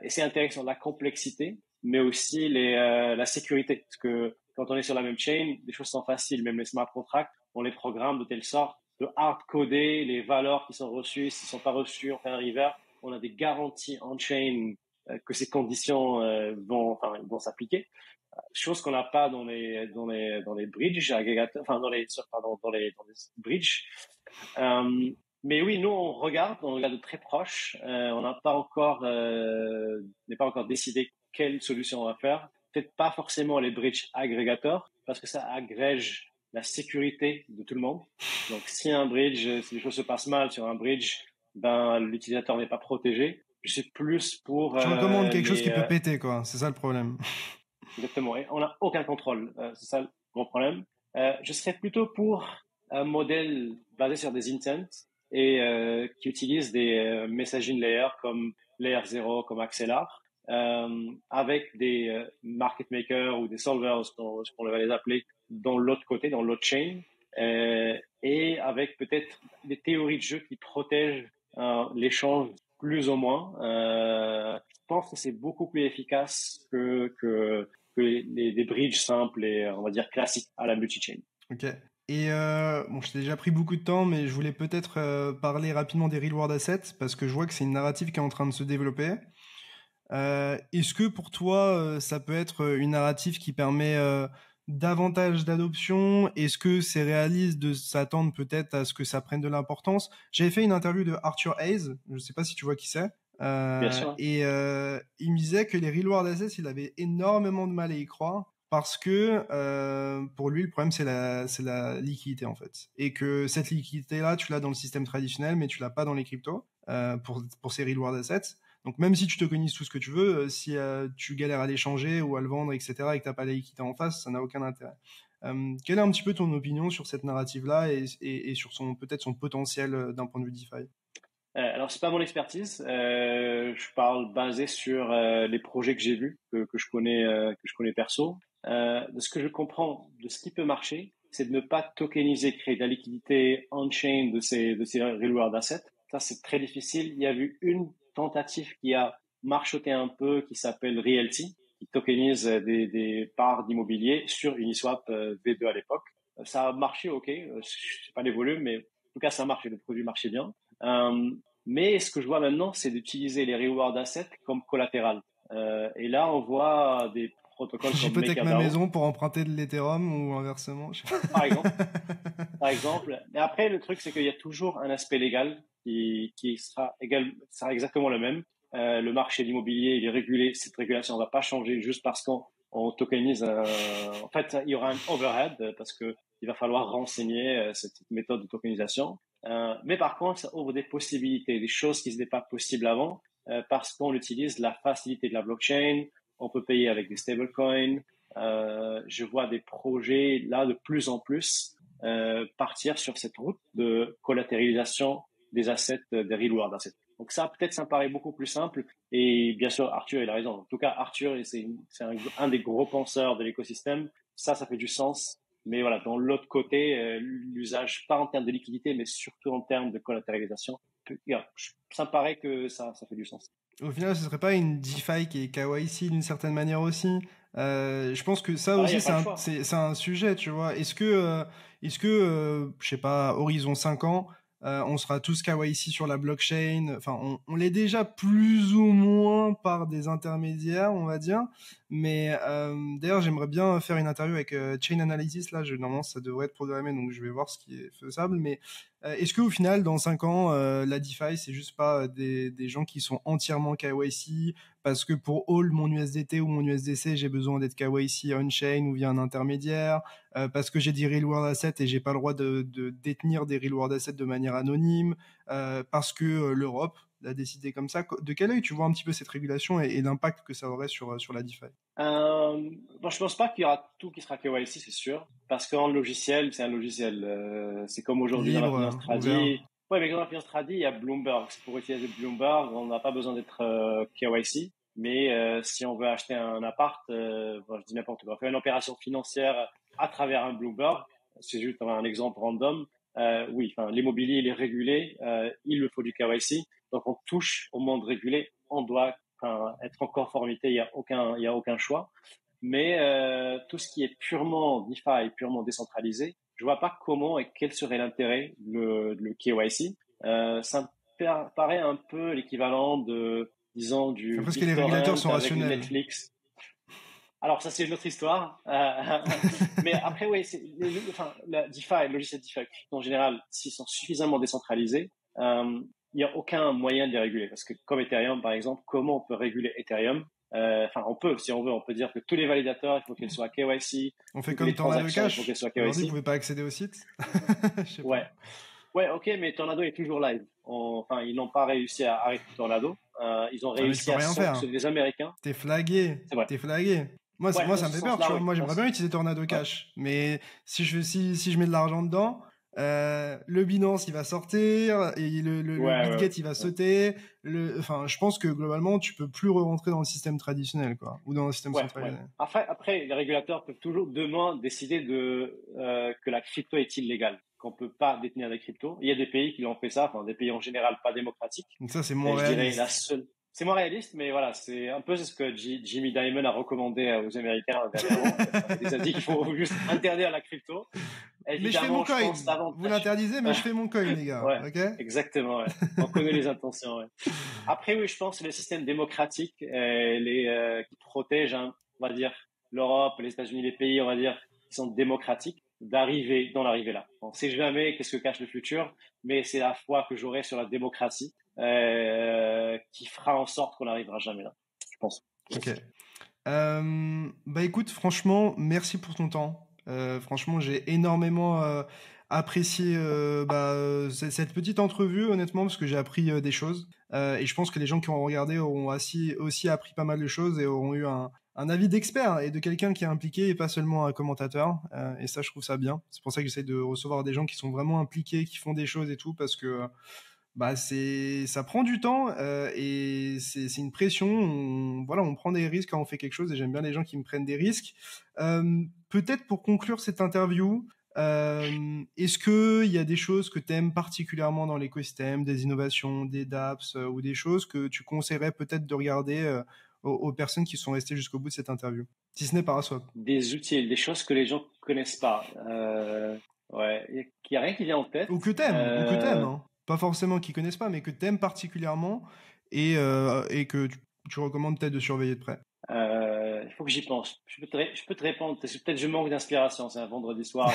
Et c'est intéressant, la complexité, mais aussi la sécurité. Parce que quand on est sur la même chain, les choses sont faciles. Même les smart contracts, on les programme de telle sorte de hard-coder les valeurs qui sont reçues. S'ils ne sont pas reçues, on fait un river. On a des garanties on-chain que ces conditions vont s'appliquer. Chose qu'on n'a pas dans les bridges agrégateurs, enfin dans les bridges. Mais oui, nous on regarde de très proche. On n'est pas encore décidé quelle solution on va faire. Peut-être pas forcément les bridges agrégateurs parce que ça agrège la sécurité de tout le monde. Donc si les choses se passent mal sur un bridge, ben l'utilisateur n'est pas protégé. Je suis plus pour Tu recommandes quelque chose qui peut péter, quoi. C'est ça le problème. exactement. Et on n'a aucun contrôle. C'est ça le gros problème. Je serais plutôt pour un modèle basé sur des intents et qui utilise des messaging layers comme Layer 0, comme Axelar, avec des market makers ou des solvers, ce qu'on va les appeler, dans l'autre côté, dans l'autre chain, et avec peut-être des théories de jeu qui protègent l'échange plus ou moins. pense que c'est beaucoup plus efficace que des bridges simples et, on va dire, classiques à la multi-chain. Ok. Et bon, je t'ai déjà pris beaucoup de temps, mais je voulais peut-être parler rapidement des reward assets, parce que je vois que c'est une narrative qui est en train de se développer. Est-ce que pour toi, ça peut être une narrative qui permet davantage d'adoption? Est-ce que c'est réaliste de s'attendre peut-être à ce que ça prenne de l'importance? J'avais fait une interview de Arthur Hayes, je ne sais pas si tu vois qui c'est, Bien sûr. et il me disait que les reward assets, il avait énormément de mal à y croire. Parce que pour lui, le problème, c'est la liquidité, en fait. Et que cette liquidité-là, tu l'as dans le système traditionnel, mais tu l'as pas dans les cryptos pour ces reward assets. Donc même si tu tokenises tout ce que tu veux, si tu galères à l'échanger ou à le vendre, etc., et que tu n'as pas la liquidité en face, ça n'a aucun intérêt. Quelle est un petit peu ton opinion sur cette narrative-là et sur peut-être son potentiel d'un point de vue DeFi? Alors, c'est pas mon expertise. Je parle basé sur les projets que j'ai vus, que je connais perso. De ce que je comprends, de ce qui peut marcher, c'est de ne pas tokeniser, créer de la liquidité on-chain de ces reward assets. Ça, c'est très difficile. Il y a eu une tentative qui a marchoté un peu, qui s'appelle Realty, qui tokenise des parts d'immobilier sur Uniswap V2 à l'époque. Ça a marché, ok. Je sais pas les volumes, mais en tout cas, ça marche et le produit marchait bien. Mais ce que je vois maintenant, c'est d'utiliser les reward assets comme collatéral. Et là, on voit des protocoles comme J'hypothèque ma MakerDAO, maison pour emprunter de l'Ethereum ou inversement. par exemple. Par exemple. Mais après, le truc, c'est qu'il y a toujours un aspect légal qui sera exactement le même. Le marché de l'immobilier, il est régulé. Cette régulation ne va pas changer juste parce qu'on tokenise. En fait, il y aura un overhead parce que il va falloir renseigner cette méthode de tokenisation. Mais par contre, ça ouvre des possibilités, des choses qui n'étaient pas possibles avant parce qu'on utilise la facilité de la blockchain. On peut payer avec des stablecoins. Je vois des projets là de plus en plus partir sur cette route de collatéralisation des assets, des reward assets. Donc ça, peut-être, ça me paraît beaucoup plus simple. Et bien sûr, Arthur, il a raison. En tout cas, Arthur, c'est un des gros penseurs de l'écosystème. Ça fait du sens. Mais voilà, dans l'autre côté, l'usage, pas en termes de liquidité, mais surtout en termes de collatéralisation, ça me paraît que ça fait du sens. Au final, ce serait pas une DeFi qui est KYC d'une certaine manière aussi. Je pense que ça Voilà, il n'y aussi, a pas le choix. c'est un sujet, tu vois. Est-ce que, je sais pas, horizon 5 ans, on sera tous KYC sur la blockchain. Enfin, on l'est déjà plus ou moins par des intermédiaires, on va dire. Mais d'ailleurs, j'aimerais bien faire une interview avec Chain Analysis. Là, normalement, ça devrait être programmé, donc je vais voir ce qui est faisable. Mais est-ce qu'au final, dans 5 ans, la DeFi, c'est juste pas des gens qui sont entièrement KYC parce que pour hold mon USDT ou mon USDC, j'ai besoin d'être KYC on-chain ou via un intermédiaire, parce que j'ai des reward assets et j'ai pas le droit de détenir des reward assets de manière anonyme, parce que l'Europe l'a décidé comme ça. De quel œil tu vois un petit peu cette régulation et l'impact que ça aurait sur la DeFi? Bon, je pense pas qu'il y aura tout qui sera KYC, c'est sûr, parce qu'un logiciel, c'est un logiciel. C'est comme aujourd'hui dans la Libre, finance ouvert. tradi. Ouais, mais dans la finance tradi, il y a Bloomberg. Pour utiliser Bloomberg, on n'a pas besoin d'être KYC. Mais si on veut acheter un appart, bon, je dis n'importe quoi, faire une opération financière à travers un Bloomberg, c'est juste un exemple random. Oui, enfin, l'immobilier, il est régulé, il le faut du KYC. Donc, on touche au monde régulé, on doit être en conformité, il y a aucun choix. Mais tout ce qui est purement DeFi, purement décentralisé, je vois pas comment et quel serait l'intérêt de le KYC. Ça me paraît un peu l'équivalent de, disons, du Après, est-ce que les régulateurs BitTorrent sont avec rationnels? Netflix. Alors ça c'est une autre histoire. Mais après oui, enfin la DeFi, le logiciel DeFi en général, s'ils sont suffisamment décentralisés, il n'y a aucun moyen de les réguler. Parce que comme Ethereum par exemple, comment on peut réguler Ethereum? Enfin on peut, si on veut, on peut dire que tous les validateurs, il faut qu'ils soient KYC, On fait toutes comme les Tornado transactions, il faut Cash. qu'elles soient Aujourd'hui, vous KYC. pouvez pas accéder au site. Je sais Ouais, pas. ouais, ok, mais Tornado est toujours live. Enfin, ils n'ont pas réussi à arrêter Tornado. Ils ont Ah, mais tu réussi peux à rien faire. sanctionner les Américains. T'es flagué. C'est vrai. T'es flagué. Moi, Ouais, moi, dans ça me ce fait peur, tu sens-là, vois. oui. Moi, j'aimerais bien utiliser Tornado Ouais. Cash. Mais si je mets de l'argent dedans, le Binance, il va sortir, et le Ouais, ouais, BitGet, il va ouais. sauter. Enfin, je pense que globalement, tu peux plus re-rentrer dans le système traditionnel, quoi. Ou dans le système Ouais, ouais. centralisé. Après, les régulateurs peuvent toujours demain décider que la crypto est illégale, qu'on peut pas détenir des cryptos. Il y a des pays qui l'ont fait ça, enfin des pays en général pas démocratiques. Donc ça, c'est moins Et je dirais la réaliste. seule. c'est moins réaliste, mais voilà, c'est un peu ce que Jimmy Dimon a recommandé aux Américains dernièrement. Il a dit qu'il faut juste interdire la crypto. Mais je fais mon Évidemment, je coin. pense davantage. Vous l'interdisez, mais je fais mon coin, les gars. Ouais, Ok? exactement. Ouais. On connaît les intentions. Ouais. Après, oui, je pense que le système démocratique qui protège, hein, on va dire, l'Europe, les États-Unis, les pays, on va dire, qui sont démocratiques, l'arrivée là. On ne sait jamais qu'est-ce que cache le futur, mais c'est la foi que j'aurai sur la démocratie qui fera en sorte qu'on n'arrivera jamais là, je pense. Ok. Bah écoute, franchement, merci pour ton temps. Franchement, j'ai énormément apprécié cette petite entrevue, honnêtement, parce que j'ai appris des choses. Et je pense que les gens qui ont regardé auront aussi appris pas mal de choses et auront eu un avis d'expert et de quelqu'un qui est impliqué et pas seulement un commentateur. Et ça, je trouve ça bien. C'est pour ça que j'essaie de recevoir des gens qui sont vraiment impliqués, qui font des choses et tout, parce que bah ça prend du temps et c'est une pression. On prend des risques quand on fait quelque chose et j'aime bien les gens qui me prennent des risques. Peut-être pour conclure cette interview, est-ce que il y a des choses que tu aimes particulièrement dans l'écosystème, des innovations, des dApps ou des choses que tu conseillerais peut-être de regarder aux personnes qui sont restées jusqu'au bout de cette interview, si ce n'est Paraswap? Des outils, des choses que les gens connaissent pas. Ouais, il y a rien qui vient en tête. Ou que t'aimes, hein. Pas forcément qu'ils connaissent pas, mais que t'aimes particulièrement et que tu recommandes peut-être de surveiller de près. Il faut que j'y pense. Je peux te répondre. Peut-être je manque d'inspiration. C'est un vendredi soir.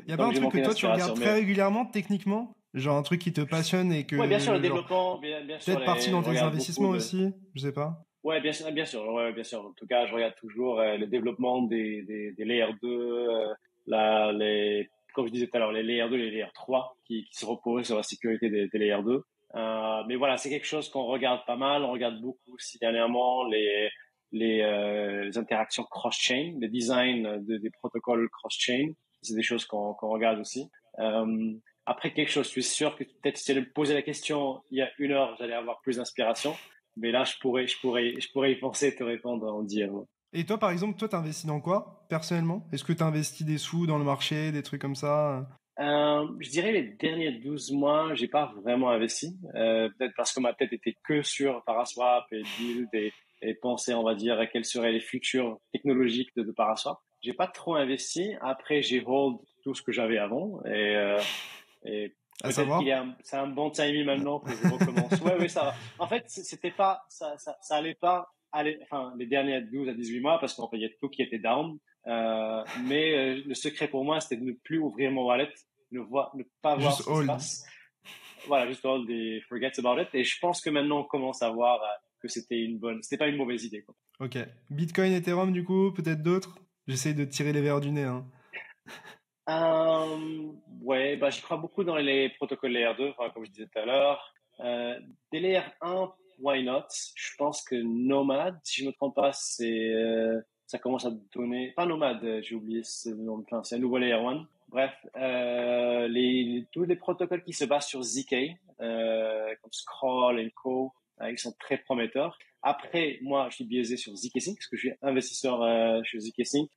Il y a pas Donc un j'ai truc que manqué toi tu regardes d'inspiration. très régulièrement techniquement, genre un truc qui te passionne et que Ouais, bien sûr le genre, développement, bien sûr peut-être partie dans je tes regarde investissements beaucoup de. aussi, je sais pas. Ouais, bien sûr, ouais, bien sûr. En tout cas, je regarde toujours le développement des layer 2, comme je disais tout à l'heure, les layer 2, les layer 3 qui se reposent sur la sécurité des layer 2. Mais voilà, c'est quelque chose qu'on regarde pas mal. On regarde beaucoup aussi dernièrement les interactions cross-chain, les designs des protocoles cross-chain. C'est des choses qu'on regarde aussi. Après quelque chose, je suis sûr que peut-être si j'allais me poser la question il y a 1 heure, j'allais avoir plus d'inspiration. Mais là, je pourrais y penser et te répondre en dire. Et toi par exemple, toi t'investis dans quoi personnellement? Est-ce que t'investis des sous dans le marché, des trucs comme ça? Je dirais les derniers 12 mois, j'ai pas vraiment investi. Peut-être parce que ma tête était que sur Paraswap et Build et penser, on va dire, à quels seraient les futurs technologiques de Paraswap. J'ai pas trop investi. Après, j'ai hold tout ce que j'avais avant et À peut-être savoir? c'est un bon timing maintenant que je recommence. Ouais, oui, ça va. En fait, c'était pas, ça allait pas aller, enfin, les derniers 12 à 18 mois parce qu'en fait, il y a tout qui était down. Mais le secret pour moi, c'était de ne plus ouvrir mon wallet, ne pas voir Juste ce qui se hold. passe. Voilà, juste hold et forget about it. Et je pense que maintenant, on commence à voir que c'était pas une mauvaise idée, quoi. Ok. Bitcoin, Ethereum du coup, peut-être d'autres? J'essaye de tirer les verres du nez, hein. Ouais, bah, j'y crois beaucoup dans les protocoles Layer 2, enfin, comme je disais tout à l'heure. Des Layer 1, why not? Je pense que Nomad, si je me trompe pas, ça commence à donner, pas Nomad, j'ai oublié ce nom, enfin, c'est un nouveau Layer 1. Bref, tous les protocoles qui se basent sur ZK, comme Scroll et Co, ils sont très prometteurs. Après, moi, je suis biaisé sur ZK-Sync, parce que je suis investisseur chez ZK-Sync.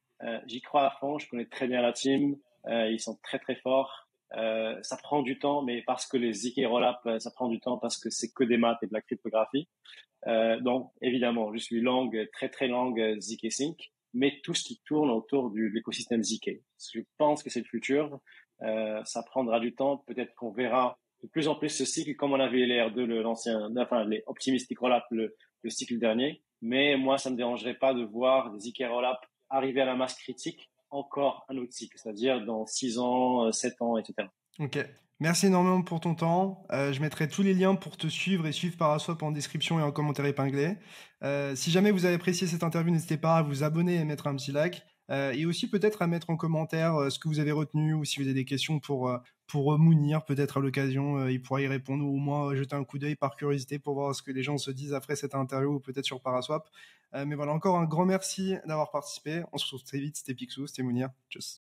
J'y crois à fond, je connais très bien la team. Ils sont très très forts. Ça prend du temps, mais parce que les ZK Rollup, ça prend du temps parce que c'est que des maths et de la cryptographie. Donc évidemment, je suis très très ZK Sync, mais tout ce qui tourne autour de l'écosystème ZK. Je pense que c'est le futur. Ça prendra du temps. Peut-être qu'on verra de plus en plus ce cycle, comme on avait les R2, les Optimistic Rollup, le cycle dernier. Mais moi, ça me dérangerait pas de voir des ZK Rollup arriver à la masse critique encore un autre cycle, c'est-à-dire dans 6 ans, 7 ans, etc. Ok. Merci énormément pour ton temps. Je mettrai tous les liens pour te suivre et suivre Paraswap en description et en commentaire épinglé. Si jamais vous avez apprécié cette interview, n'hésitez pas à vous abonner et mettre un petit like. Et aussi peut-être à mettre en commentaire ce que vous avez retenu ou si vous avez des questions pour Mounir, peut-être à l'occasion, il pourra y répondre ou au moins jeter un coup d'œil par curiosité pour voir ce que les gens se disent après cette interview ou peut-être sur Paraswap. Mais voilà, encore un grand merci d'avoir participé. On se retrouve très vite. C'était Picsou, c'était Mounir. Tchuss.